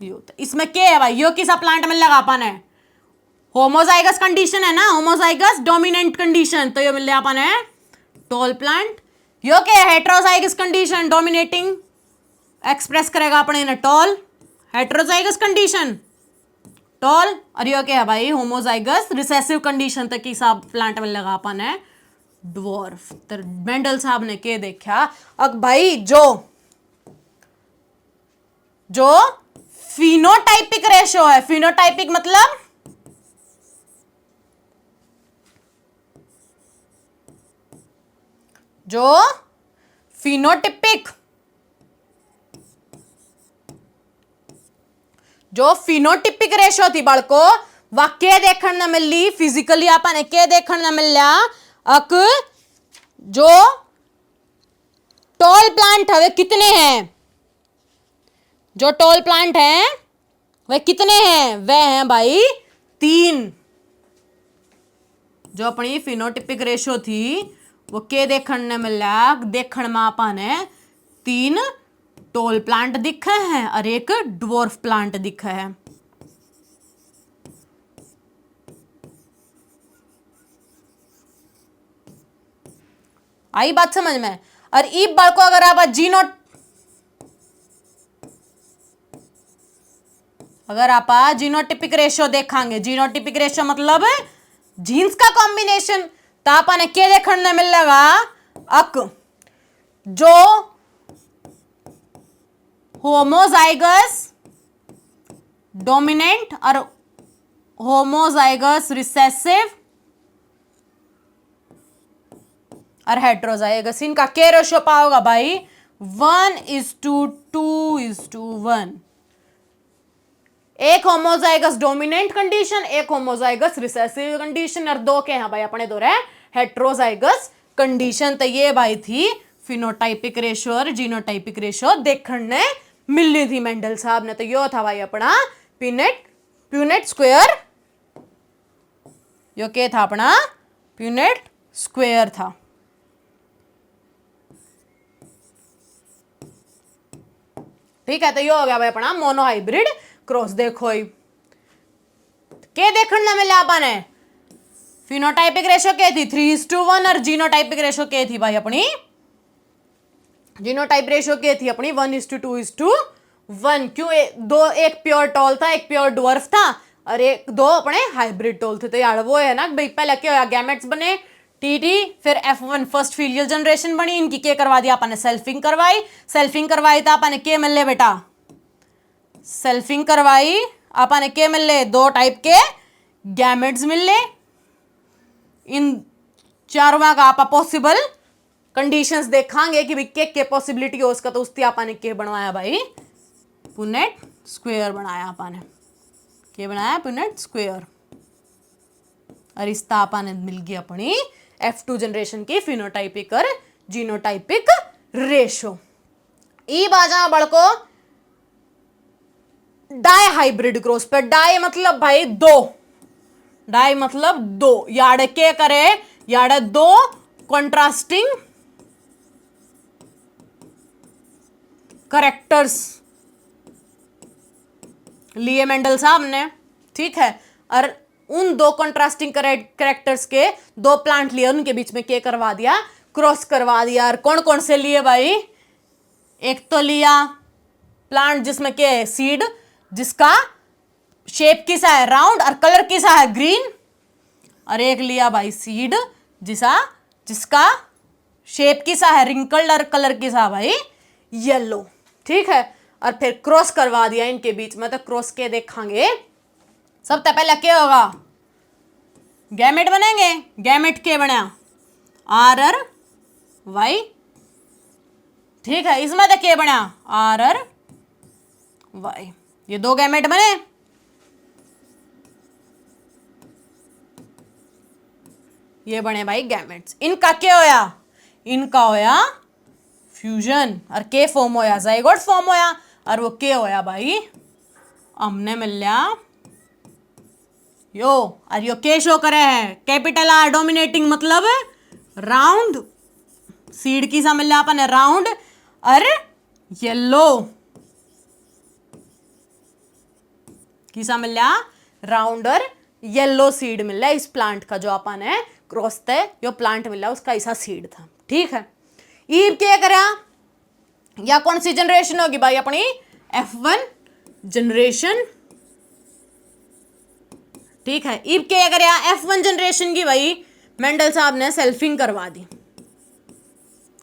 तो इसमें क्या है भाई? यो किसा प्लांट मिलेगा? अपन है होमोजाइगस कंडीशन है ना, होमोजाइगस डोमिनेंट कंडीशन, तो ये मिल रहा अपन है टॉल प्लांट। यो क्या है? हेट्रोजाइगस कंडीशन, डोमिनेटिंग एक्सप्रेस करेगा अपने ने टॉल, हेट्रोजाइगस कंडीशन टॉल। और यो क्या है भाई? होमोजाइगस रिसेसिव कंडीशन, तक की साहब प्लांट मिलेगा अपन है ड्वार्फ। तो मेंडल साहब ने क्या देखा? अब भाई जो फिनोटाइपिक रेशो है, फिनोटाइपिक मतलब जो फिनोटिपिक, जो फिनोटिपिक रेशो थी बाळको, वह क्या देखने न मिली? फिजिकली आपने क्या देखने न मिला? अक जो टॉल प्लांट है वे कितने हैं? जो टॉल प्लांट हैं वे कितने हैं? वे हैं भाई 3। जो अपनी फिनोटिपिक रेशो थी वो क्या देखने मिला? देखने में आपने 3 टॉल प्लांट दिखे हैं और एक ड्वार्फ प्लांट दिखा है। आई बात समझ में? और इब बार को अगर आप जीनोटिपिक रेशो देखेंगे, जीनोटिपिक रेशो मतलब जीन्स का कॉम्बिनेशन, तो आपने क्या देखने मिलेगा? अक जो होमोजाइगस डोमिनेंट और होमोजाइगस रिसेसिव और हेट्रोजाइगस, इनका क्या रेशो पाओगा भाई? 1:2:1। एक होमोजाइगस डोमिनेंट कंडीशन, एक होमोजाइगस रिसेसिव कंडीशन, और दो के हैं भाई अपने दो रहे हेट्रोजाइगस कंडीशन। तो ये भाई थी फिनोटाइपिक रेशो और जीनोटाइपिक रेशो देखने मिलनी थी मेंडल साहब ने। तो यो था भाई अपना प्यूनेट स्क्वायर। यो क्या था अपना? प्यूनेट स्क्वायर था। ठीक है, तो ये हो गया भाई अपना मोनोहाइब्रिड क्रॉस। देखो क्या देखने मिला आपने? फिनोटाइपिक रेशो क्या थी? 3:1, और जीनोटाइपिक रेशो क्या थी भाई अपनी जीनोटाइप रेशियो क्या थी अपनी 1:2:1। क्यों एक प्योर टॉल था, एक प्योर डवर्फ था और दो अपने हाइब्रिड टोल थे। तो यार वो है ना भाई, पहले क्या होया, गैमेट्स बने टीटी, फिर F1 फर्स्ट फीलियल जनरेशन बनी, इनकी क्या करवा दिया अपन ने, सेल्फिंग करवाई तो अपन ने क्या मिल ले बेटा, सेल्फिंग करवाई अपन ने क्या मिल ले, दो टाइप के गैमेट्स मिल ले। इन चारों का आप पॉसिबल कंडीशंस देखांगे कि भाई के पॉसिबिलिटी हो उसका, तो उसकी अपन ने क्या बनवाया भाई, पुनेट स्क्वायर बनाया अपन ने, क्या बनाया, पुनेट स्क्वायर। और इस तापा ने मिल गई अपनी F2 जनरेशन की फिनोटाइपिक और जीनोटाइपिक रेशो। ई बाजा बड़को डाई हाइब्रिड क्रॉस पे, डाई मतलब भाई दो, डाई मतलब दो, याड के करे, याड दो कॉन्ट्रास्टिंग करेक्टर्स लिए मेंडल साहब ने, ठीक है। और उन दो कंट्रास्टिंग करेक्टर्स के दो प्लांट लिए, उनके बीच में क्या करवा दिया, क्रॉस करवा दिया। और कौन कौन से लिए भाई, एक तो लिया प्लांट जिसमें क्या है, सीड, जिसका शेप किसा है राउंड और कलर किसा है ग्रीन। और एक लिया भाई सीड जिसका शेप किसा है रिंकल्ड और कलर किसा भाई येलो, ठीक है। और फिर क्रॉस करवा दिया इनके बीच में। तो क्रॉस के देखेंगे, सबसे पहले क्या होगा, गैमेट बनेंगे। गैमेट के बना आर आर वाई, ठीक है। इसमें तो क्या बना, आर आर वाई, ये दो गैमेट बने। ये बने भाई गैमेट्स। इनका क्या होया, इनका होया फ्यूजन और के फॉर्म होया, जाइगोट फॉर्म होया। और वो क्या होया भाई, हमने मिल लिया यो, और यो के शो करे है, कैपिटल आर डोमिनेटिंग मतलब राउंड, सीड की सा मिल लिया अपन राउंड और येलो की सा मिल लिया, राउंड और येलो सीड मिल रहा है इस प्लांट का, जो अपन है क्रॉस थे जो प्लांट मिल रहा है उसका ऐसा सीड था, ठीक है। ईब क्या करा, या कौन सी जनरेशन होगी भाई अपनी, F1 जनरेशन, ठीक है। ईब क्या करा, F1 जनरेशन की भाई मेंडल साहब ने सेल्फिंग करवा दी।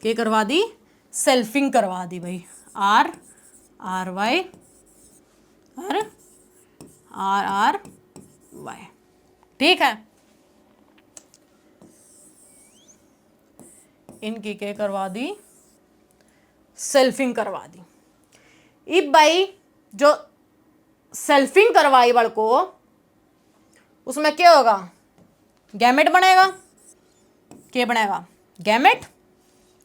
क्या करवा दी, सेल्फिंग करवा दी भाई, आर आर वाई और आर आर वाई, ठीक है। इनकी क्या करवा दी, सेल्फिंग करवा दी। इब भाई जो सेल्फिंग करवाई बड़को, उसमें क्या होगा, गैमेट बनेगा। क्या बनेगा, गैमेट।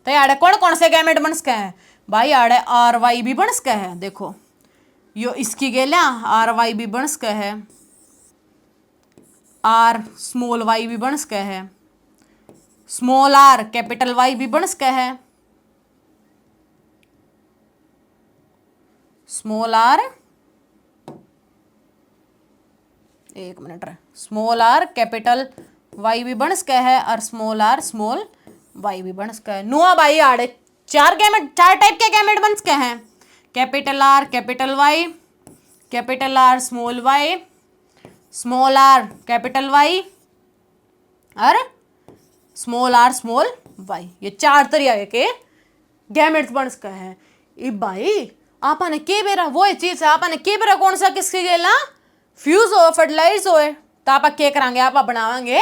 तो यार कौन कौन से गैमेट बन सके हैं भाई, यार आर वाई भी बन सके है, देखो यो इसकी गेल्या आर वाई भी बन सके है, आर स्मॉल वाई भी बन सके है, स्मॉल आर कैपिटल वाई भी बन सके है, स्मॉल आर, एक मिनट रहे, स्मॉल आर कैपिटल वाई भी बन सके है और स्मॉल आर स्मॉल वाई भी बन सके है। नुआ भाई आड़े चार गैमेट, चार टाइप के गैमेट बन सके हैं, capital R capital Y, capital R small Y, small R capital Y और स्मॉल आर स्मॉल वाई। ये चार तरीके के गैमेट्स बन सके हैं। इब भाई आपने के बेरा वो चीज है, आपने के बेरा कौन सा किसके गेला फ्यूज हो फर्टिलाइज हो, तो आप क्या करांगे, आप बनावांगे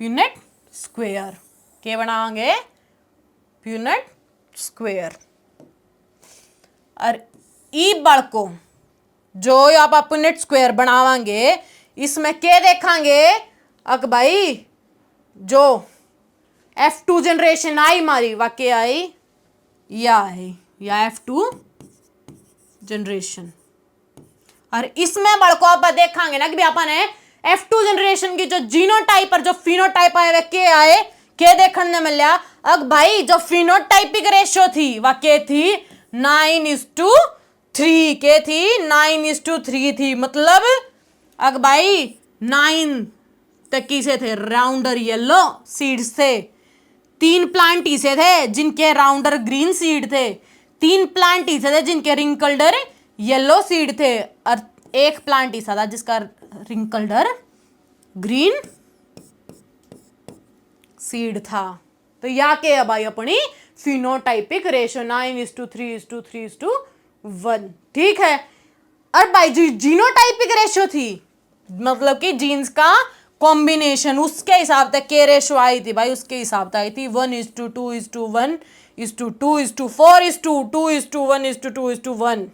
प्यूनेट स्क्वायर। क्या बनावांगे, प्यूनेट स्क्वायर। और ई बड़को जो आप प्यूनेट स्क्वायर बनावांगे, इसमें क्या देखांगे, अक भाई जो F2 जनरेशन आई मारी वाकई आई या F2 जनरेशन। और इसमें बड़को आप देखांगे ना कि भी अपन है F2 जनरेशन की जो जीनोटाइप और जो फिनोटाइप आए वे के आए, के देखने में मिला। अब भाई जो फिनोटाइपिक रेशियो थी वह के थी 9:3, के थी 9:3 थी, मतलब अब भाई 9 तक की से थे राउंडर येलो सीड्स थे, 3 प्लांट ऐसे थे जिनके राउंडर ग्रीन सीड थे, 3 प्लांट ऐसे थे जिनके रिंकल्डर येलो सीड थे, और 1 प्लांट ऐसा था जिसका रिंकल्डर ग्रीन सीड था। तो या के है भाई अपनी फिनोटाइपिक रेशियो 9:3:3:1। ठीक है। और भाई जो जीनोटाइपिक रेशियो थी, मतलब कि जीन्स का कॉम्बिनेशन, उसके हिसाब से के रेशियो आई थी भाई, उसके हिसाब से आई थी 1:2:1:2:4:2:2:1:1।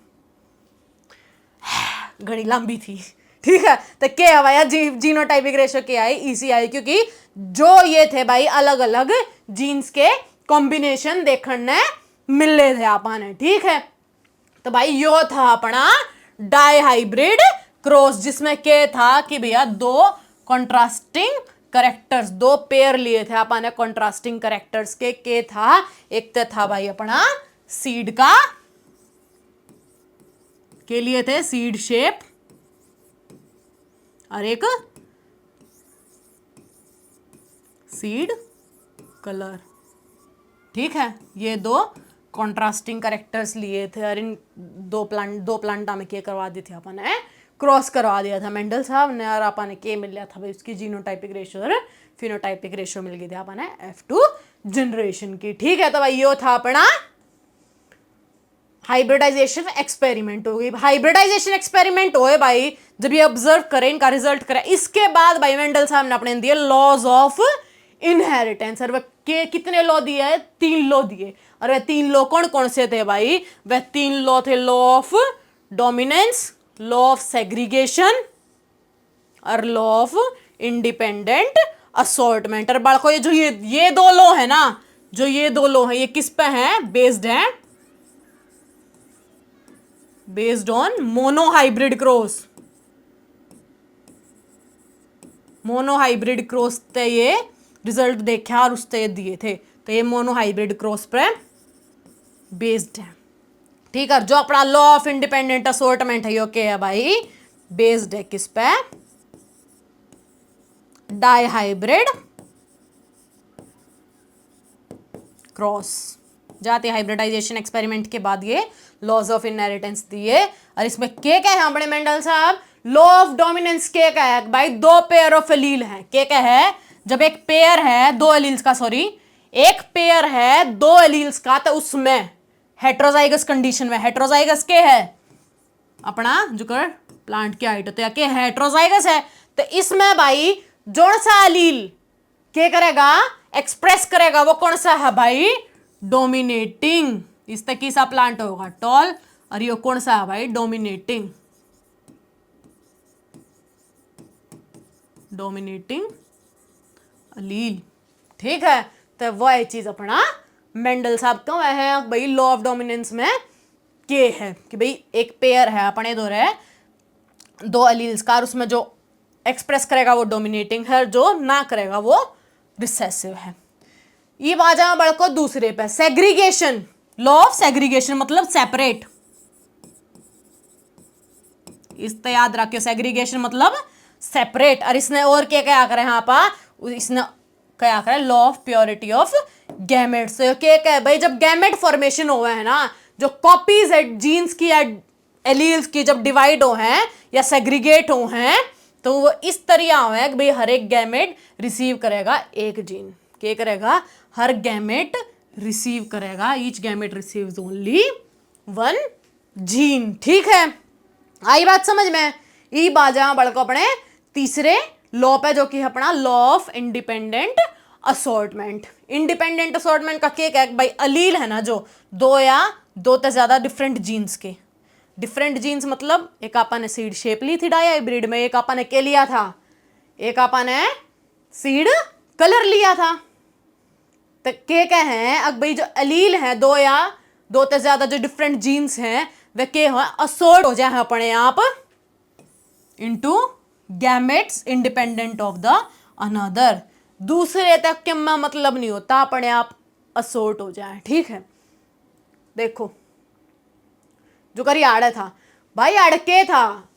घड़ी लंबी थी। ठीक है। तो क्या है भाई जीनोटाइपिक रेशियो क्या आई, इसी आई, क्योंकि जो ये थे भाई अलग अलग जीन्स के कॉम्बिनेशन देखने मिल रहे थे आपने। ठीक है। तो भाई यो था अपना डाई हाइब्रिड क्रॉस, जिसमें क्या था कि भैया 2 कॉन्ट्रास्टिंग करेक्टर्स, 2 पेयर लिए थे आपने कॉन्ट्रास्टिंग करेक्टर्स के था, एक तो था भाई अपना सीड का, के लिए थे सीड शेप, और एक सीड कलर। ठीक है। ये 2 कॉन्ट्रास्टिंग करेक्टर्स लिए थे, और इन दो प्लांटा में क्या करवा दी थी अपन ने, क्रॉस करवा दिया था मेंडल साहब ने, और अपन ने क्या मिल गया था भाई, उसकी जीनोटाइपिक रेशियो और फिनोटाइपिक रेशियो मिल गई थी अपन ने F2 जनरेशन की। ठीक है। तो भाई ये था अपना हाइब्रिडाइजेशन एक्सपेरिमेंट हो गई। हाइब्रिडाइजेशन एक्सपेरिमेंट हो भाई जब ये ऑब्जर्व करें, इनका रिजल्ट करें, इसके बाद भाई मेंडल साहब ने अपने दिए लॉज ऑफ इनहेरिटेंस, और वह कितने लॉ दिए है, 3 लॉ दिए। और वह 3 लॉ कौन कौन से थे भाई, वह 3 लॉ थे law of dominance, law of segregation और लॉ ऑफ इंडिपेंडेंट असॉर्टमेंट। और बालको ये जो ये 2 लॉ है ना, जो ये 2 लॉ है, ये किस पे हैं, based on monohybrid cross. Monohybrid cross ते ये रिजल्ट देखा और उससे दिए थे, तो ये मोनोहाइब्रिड क्रॉस पे बेस्ड है। ठीक है। जो अपना लॉ ऑफ इंडिपेंडेंट असॉर्टमेंट है, ये क्या है भाई, बेस्ड है किस पे, डाई हाइब्रिड क्रॉस। जाते हाइब्रिडाइजेशन एक्सपेरिमेंट के बाद ये लॉज ऑफ इनहेरिटेंस दिए, और इसमें क्या है हमारे मेंडल साहब, लॉ ऑफ डोमिनेंस क्या है भाई, 2 पेयर ऑफ एलील है। क्या है, जब एक पेयर है 2 एलील्स का, सॉरी एक पेयर है 2 एलील्स का, तो उसमें हेट्रोजाइगस कंडीशन में, हेट्रोजाइगस के है अपना जो कर प्लांट की हाइट होती है, क्या हेट्रोजाइगस है, तो इसमें भाई जोन सा एलील क्या करेगा, एक्सप्रेस करेगा, वो कौन सा है भाई, डोमिनेटिंग। इस तक की सा प्लांट होगा टॉल, और ये कौन सा है भाई, डोमिनेटिंग अलील। ठीक है। तो वह चीज अपना मेंडल साहब का वह है भाई लॉ ऑफ डोमिनेंस में के है कि भाई एक पेयर है अपने दो रहे 2 अलील्स का, और उसमें जो एक्सप्रेस करेगा वो डोमिनेटिंग है, जो ना करेगा वो रिसेसिव है। ये बाजा बड़को दूसरे पे सेग्रीगेशन, लॉ ऑफ सेग्रीगेशन मतलब सेपरेट। इस तो याद रखियो, सेग्रीगेशन मतलब सेपरेट। और इसने और क्या करे यहाँ पर, इसने क्या करे, law of purity of gametes. क्या है भाई, जब गैमेट फॉर्मेशन हुआ है ना, जो कॉपीज है जीन्स की या एलील्स की जब डिवाइड हो हैं या सेग्रीगेट हो हैं, तो वो इस तरह हो है कि भाई हर एक गैमेट रिसीव करेगा एक जीन। क्या करेगा, हर गैमेट रिसीव करेगा, each gamete receives only 1 gene. ठीक है। आई बात समझ में। ये बाजा बड़को अपने तीसरे लॉ पे, जो कि अपना law of independent assortment. Independent assortment का क्या है भाई, अलील है ना जो 2 या 2 से ज्यादा डिफरेंट जीन्स के, डिफरेंट जीन्स मतलब एक आपा ने सीड शेप ली थी डाई हाइब्रिड में, एक आपा ने क्या लिया था, एक आपा ने सीड कलर लिया था। तो क्या है अब भाई जो अलील है 2 या 2 से ज्यादा जो डिफरेंट जीन्स हैं वे क्या हो, असॉर्ट हो जाए अपने आप into gametes independent of the another. दूसरे तक के मतलब नहीं होता, अपने आप असॉर्ट हो जाए। ठीक है। देखो जो करी आड़े था भाई, अड़के था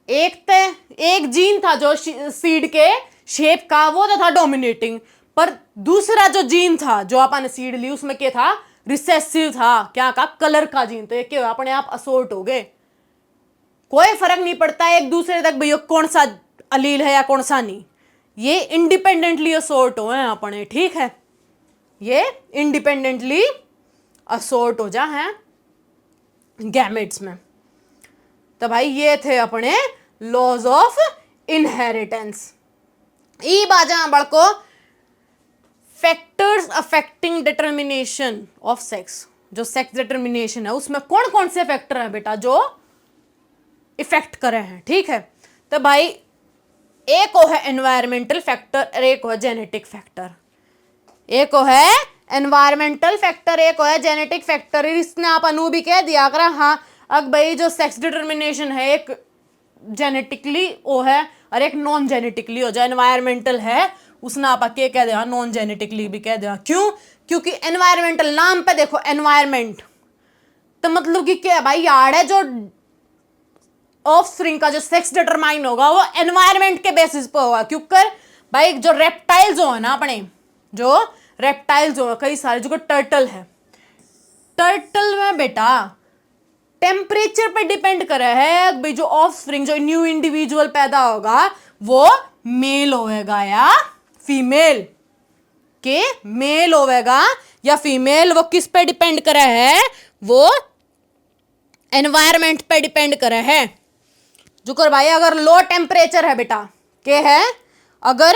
एक जीन था जो सीड के शेप का, वो तो था डोमिनेटिंग, पर दूसरा जो जीन था जो अपन सीड ली उसमें क्या था, रिसेसिव था, क्या का, कलर का जीन। तो ये क्या अपने आप असोर्ट हो गए, कोई फर्क नहीं पड़ता एक दूसरे तक भैया कौन सा अलील है या कौन सा नहीं, ये इंडिपेंडेंटली असोर्ट हो हैं अपने, ठीक है, ये इंडिपेंडेंटली असोर्ट हो जा है गैमेट्स में। तो भाई ये थे अपने लॉज ऑफ इनहेरिटेंस। ई बाजा बड़को factors affecting determination of sex, जो सेक्स डिटर्मिनेशन है उसमें कौन कौन से फैक्टर हैं बेटा जो इफेक्ट करे हैं, ठीक है। तो भाई एक है एनवायरमेंटल फैक्टर और एक है जेनेटिक फैक्टर, एक है एनवायरमेंटल फैक्टर, एक है जेनेटिक फैक्टर। इसने आप अनु भी कह दिया कर, हाँ अब भाई जो सेक्स डिटर्मिनेशन है एक जेनेटिकली वो है और एक नॉन जेनेटिकली हो, जो एनवायरमेंटल है उसने आप के कह दिया नॉन जेनेटिकली भी कह दिया। क्यों? क्योंकि एनवायरमेंटल नाम पे देखो एनवायरमेंट तो मतलब कि क्या है भाई, यार है जो ऑफस्प्रिंग का जो सेक्स डिटरमाइन होगा वो एनवायरमेंट के बेसिस पे होगा। क्योंकि भाई जो रेप्टाइल्स हो ना अपने, जो रेप्टाइल्स हो कई सारे, जो टर्टल है, टर्टल में बेटा टेम्परेचर पे डिपेंड करे है भाई जो ऑफस्प्रिंग जो न्यू इंडिविजुअल पैदा होगा वो मेल होएगा या फीमेल, के मेल होएगा या फीमेल, वो किस पे डिपेंड करे है, वो एनवायरमेंट पे डिपेंड करे है। जुकर भाई अगर लो टेम्परेचर है बेटा, के है अगर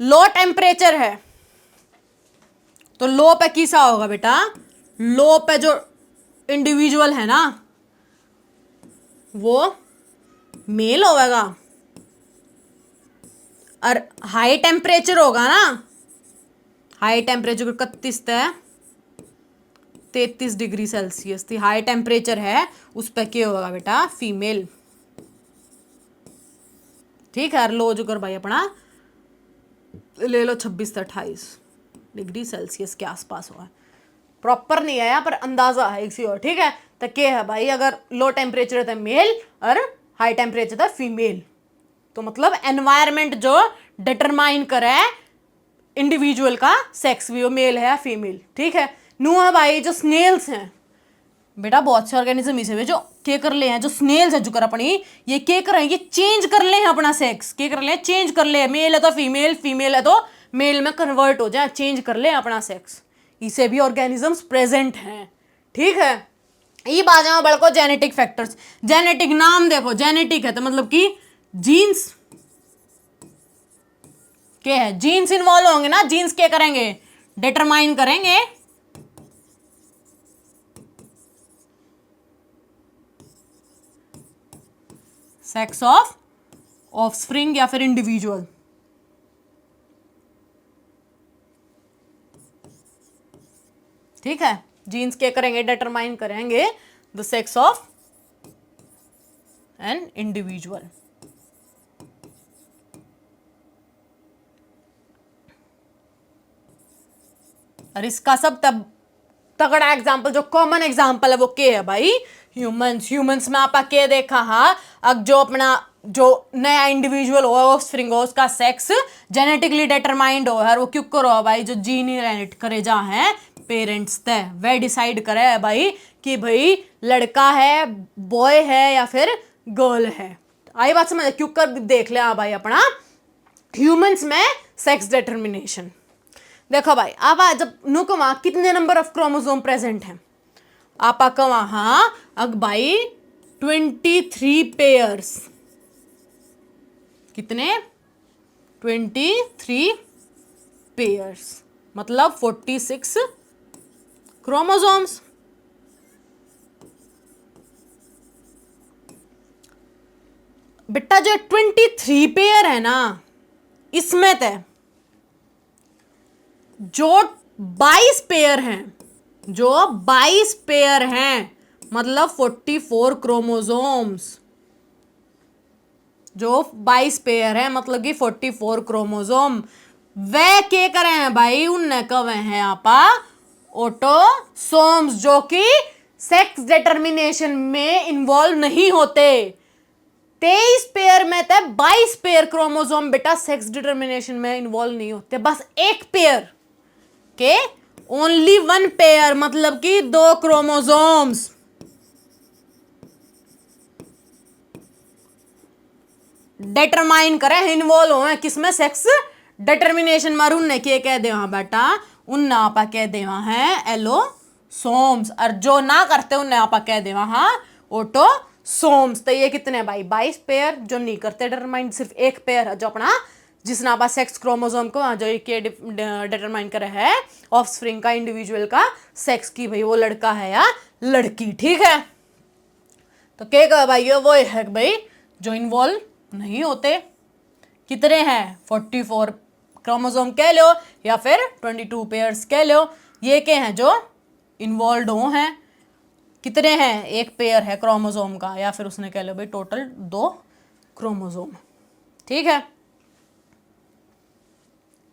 लो टेम्परेचर है तो लो पे किसा होगा बेटा, लो पे जो इंडिविजुअल है ना वो मेल होगा, और हाई टेम्परेचर होगा ना, हाई टेम्परेचर 31 है 33 डिग्री सेल्सियस थी हाई टेम्परेचर है, उस पर क्या होगा बेटा, फीमेल, ठीक है। लो जो कर भाई अपना ले लो 26 से 28 डिग्री सेल्सियस के आसपास हुआ, प्रॉपर नहीं आया पर अंदाजा है इसी और, ठीक है। तो क्या है भाई, अगर लो टेम्परेचर था मेल और हाई टेम्परेचर था फीमेल, तो मतलब एनवायरमेंट जो डिटरमाइन करे इंडिविजुअल का सेक्स भी, वो मेल है या फीमेल, ठीक है। नु है भाई जो स्नेल्स हैं बेटा, बहुत से ऑर्गेनिज्म इसे जो के कर ले हैं, जो स्नेल्स है जो कर अपनी ये के कर ये चेंज कर ले हैं अपना सेक्स, के कर ले चेंज कर ले, मेल है तो फीमेल, फीमेल है तो मेल में कन्वर्ट हो जाए, चेंज कर ले अपना सेक्स, इसे भी ऑर्गेनिजम्स प्रेजेंट हैं, ठीक है। ये बाजा में बड़को जेनेटिक फैक्टर्स, जेनेटिक नाम देखो जेनेटिक है तो मतलब कि जीन्स के है, जीन्स इन्वॉल्व होंगे ना, जीन्स क्या करेंगे, डिटरमाइन करेंगे सेक्स ऑफ ऑफस्प्रिंग या फिर इंडिविजुअल, ठीक है। जीन्स क्या करेंगे, डिटरमाइन करेंगे the sex of an individual. और इसका सब तब तगड़ा एग्जाम्पल जो कॉमन एग्जाम्पल है वो क्या है भाई, ह्यूमंस। ह्यूमंस में आपा क्या देखा, हाँ अब जो अपना जो नया इंडिविजुअल हो ऑफस्प्रिंग हो उसका सेक्स जेनेटिकली डिटरमाइंड हो, और वो क्यों करो भाई जो जीन इनहेरिट करे जा है पेरेंट्स तय, वह डिसाइड करे है भाई कि भाई लड़का है, बॉय है या फिर गर्ल है। आई बात समझ, क्यों कर देख ले भाई अपना ह्यूमंस में सेक्स डिटर्मिनेशन। देखो भाई आप जब नु कमा कितने नंबर ऑफ क्रोमोसोम प्रेजेंट हैं, आप कमा हाँ अग भाई 23 पेयर्स, कितने 23 पेयर्स मतलब 46 क्रोमोसोम्स। बेटा जो 23 पेयर है ना इसमें तय जो 22 पेयर हैं, जो 22 पेयर हैं मतलब 44 क्रोमोसोम्स, जो 22 पेयर है मतलब कि 44 क्रोमोसोम, वे के करे हैं भाई उनने कवे हैं आपा ऑटोसोम्स, जो कि सेक्स डिटर्मिनेशन में इन्वॉल्व नहीं होते, 23 पेयर में थे 22 पेयर क्रोमोसोम बेटा सेक्स डिटर्मिनेशन में इन्वॉल्व नहीं होते, बस एक पेयर के ओनली 1 पेयर, मतलब कि 2 क्रोमोसोम्स डिटरमाइन करें, इन्वॉल्व हो किसमें, सेक्स डिटर्मिनेशन में। उनने क्या कह दे वहां बेटा, उनने आपा कह दे वहां है एलोसोम्स, और जो ना करते उनने आपा कह दे वहां ऑटोसोम्स। तो ये कितने भाई 22 पेयर जो नहीं करते डिटरमाइन, सिर्फ एक पेयर है जो अपना जिसने आपा सेक्स क्रोमोसोम को जो ये डिटरमाइन करे है ऑफस्प्रिंग का, इंडिविजुअल का सेक्स की, भाई वो लड़का है या लड़की, ठीक है। तो क्या कहा भाई, ये वो है भाई जो इन्वॉल्व नहीं होते। कितने हैं 44 क्रोमोसोम कह लो या फिर 22 पेयर्स कह लो, ये क्या हैं जो इन्वॉल्व हो हैं। कितने हैं, एक पेयर है क्रोमोसोम का, या फिर उसने कह लो भाई टोटल 2 क्रोमोसोम, ठीक है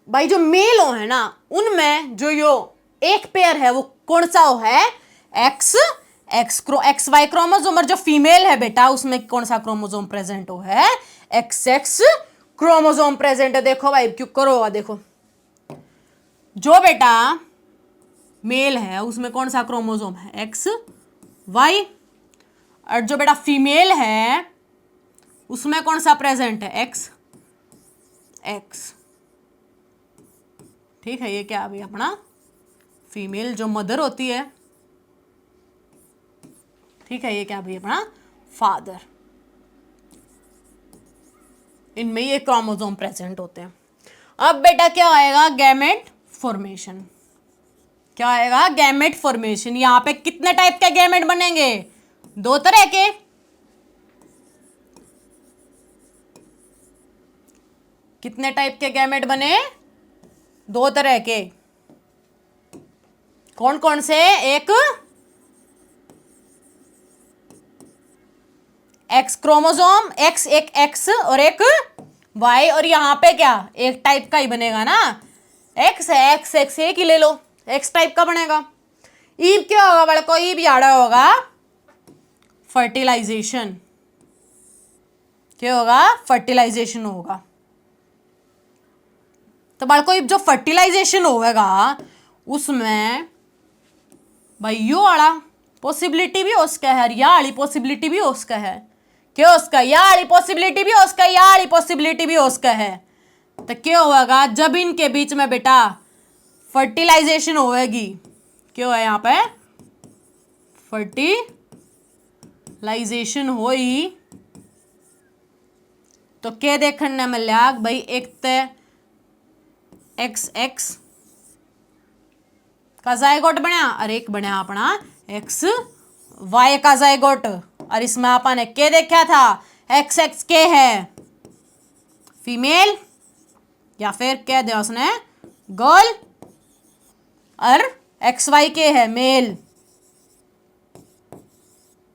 भाई। जो मेल हो है ना, उनमें जो यो एक पेयर है वो कौन सा हो है, एक्स वाई क्रोमोसोम, और जो फीमेल है बेटा उसमें कौन सा क्रोमोसोम प्रेजेंट हो है, एक्स क्रोमोसोम प्रेजेंट है। देखो भाई क्यों करो, देखो जो बेटा मेल है उसमें कौन सा क्रोमोसोम है, एक्स वाई, और जो बेटा फीमेल है उसमें कौन सा प्रेजेंट है, एक्स, ठीक है। ये क्या अभी अपना फीमेल जो मदर होती है, ठीक है, ये क्या भाई अपना फादर, इनमें ये क्रोमोसोम प्रेजेंट होते हैं। अब बेटा क्या आएगा, गैमेट फॉर्मेशन। क्या आएगा, गैमेट फॉर्मेशन। यहां पे कितने टाइप के गैमेट बनेंगे, 2 तरह के। कितने टाइप के गैमेट बने, 2 तरह के। कौन कौन से, एक एक्स क्रोमोसोम, एक एक्स और एक वाई, और यहां पे क्या एक टाइप का ही बनेगा ना, एक्स है, एक्स एक ही ले लो, एक्स टाइप का बनेगा। ईब क्या होगा बड़ा को, ईब याड़ा होगा फर्टिलाइजेशन। क्या होगा, फर्टिलाइजेशन होगा। तो बड़ा को जो फर्टिलाइजेशन होगा उसमें भाई यो वाला पॉसिबिलिटी भी उसका है, या वाली पॉसिबिलिटी भी उसका है, क्या उसका, या वाली पॉसिबिलिटी भी उसका, या वाली पॉसिबिलिटी भी उसका है। तो क्या होगा, जब इनके बीच में बेटा फर्टिलाइजेशन होगी, क्या है यहाँ पे फर्टिलाइजेशन होई, तो क्या देखने में लिया भाई, एक तो एक्स का जायगोट बनया और एक बनया अपना एक्स वाई का जायगोट, और इसमें अपन ने क्या देखा था, एक्स के है फीमेल, या फिर क्या दिया उसने गर्ल, और एक्स वाई के है मेल,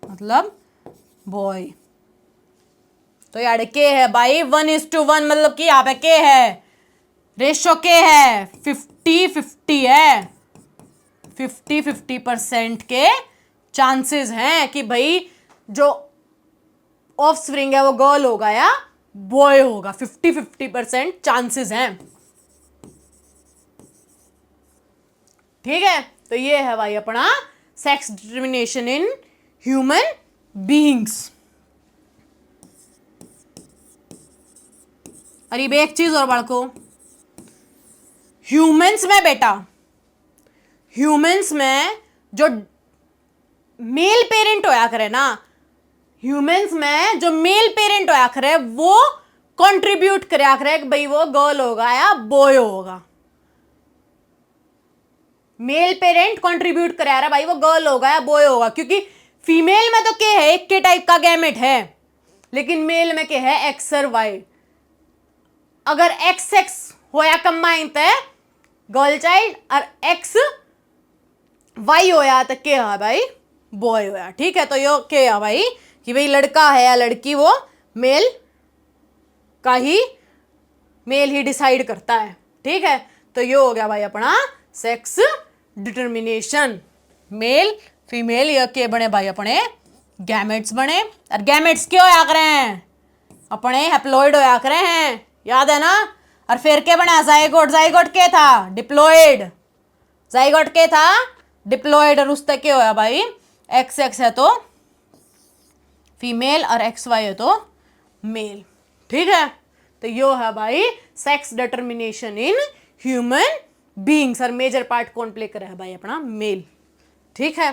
मतलब बॉय। तो यार के है भाई 1:1, मतलब कि यहाँ पे के है रेशो के है 50-50 है, 50-50% के चांसेस हैं कि भाई जो ऑफस्प्रिंग है वो गर्ल होगा या बॉय होगा, 50-50% चांसेस हैं, ठीक है। तो ये है भाई अपना sex determination in human beings. और ये एक चीज और बड़को, ह्यूमंस में बेटा, ह्यूमंस में जो मेल पेरेंट होया करे ना, ह्यूमंस में जो मेल पेरेंट होया करे वो कंट्रीब्यूट करया करे कि भाई वो गर्ल होगा या बॉय होगा। मेल पेरेंट कंट्रीब्यूट करया रहा भाई वो गर्ल होगा या बॉय होगा, क्योंकि फीमेल में तो क्या है एक के टाइप का गैमेट है, लेकिन मेल में क्या है एक्स और वाई। अगर एक्स होया कंबाइन तो गर्ल चाइल्ड, और एक्स वाई होया तो क्या है भाई बॉय होया, ठीक है। तो यो क्या है भाई कि भाई लड़का है या लड़की वो मेल ही डिसाइड करता है, ठीक है। तो ये हो गया भाई अपना सेक्स डिटर्मिनेशन, मेल फीमेल ये के बने भाई अपने गैमेट्स बने। और गैमेट्स क्यों होया करें, अपने हैप्लॉइड होया करे हैं, याद है ना। और फिर के बना जाइगोट, जाइगोट के था डिप्लॉइड, जाइगोट के था डिप्लॉइड। और उस तक के होया भाई एक्स एक्स है तो फीमेल और एक्स वाई है तो मेल, ठीक है। तो यो है भाई sex determination in human beings. और मेजर पार्ट कौन प्ले करे है भाई, अपना मेल, ठीक है।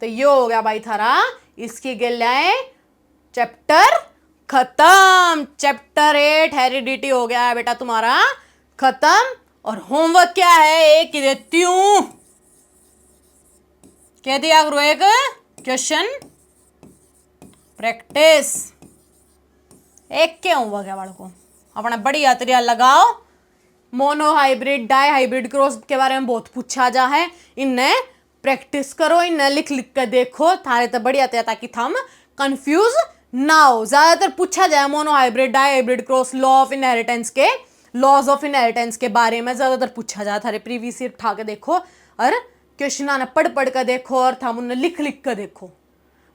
तो यो हो गया भाई थारा इसकी गलाए चैप्टर खत्म। चैप्टर 8 हेरिडिटी हो गया है बेटा तुम्हारा खत्म। और होमवर्क क्या है एक ही देती हूं, कह दिया करो एक क्वेश्चन प्रैक्टिस, एक के होमवर्क है वालों को। अपना बढ़िया तरीका लगाओ। Monohybrid dihybrid cross के बारे में बहुत पूछा जा है, इन्हें प्रैक्टिस करो, इन्हें लिख लिख कर देखो थारे तो बढ़िया थे, ताकि थम कंफ्यूज ना हो। ज्यादातर पूछा जाए monohybrid dihybrid cross law of inheritance के, लॉज ऑफ इनहेरिटेंस के बारे में ज्यादातर पूछा जाए। थारे प्रीवियस ईयर उठा के देखो और क्वेश्चन आना पढ़ पढ़ कर देखो और थम उन्हें लिख लिख कर देखो।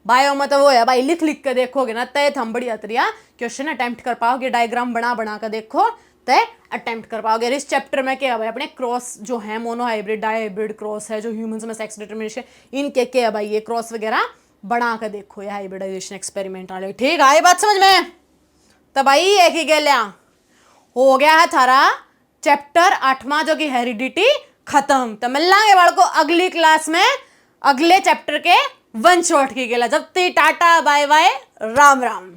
बायो मतलब वो है भाई, लिख लिख कर देखोगे ना तय थम बढ़िया तरिया क्वेश्चन अटेम्प्ट कर पाओगे। डायग्राम बना बना कर देखो तय अटेम्प्ट कर पाओगे। इस चैप्टर में क्या है भाई, अपने क्रॉस जो है monohybrid dihybrid cross है जो ह्यूमंस में सेक्स डिटर्मिनेशन, इनके क्या है भाई ये क्रॉस वगैरह बना कर देखो, ये हाइब्रिडाइजेशन एक्सपेरिमेंट वाले, ठीक है। बात समझ में। तो भाई एक ही गया हो गया है थारा चैप्टर 8वां जो कि हेरिडिटी खत्म। तो मिल लांगे बाल को अगली क्लास में अगले चैप्टर के वन शॉट की गेला। जब ती tata bye bye Ram Ram.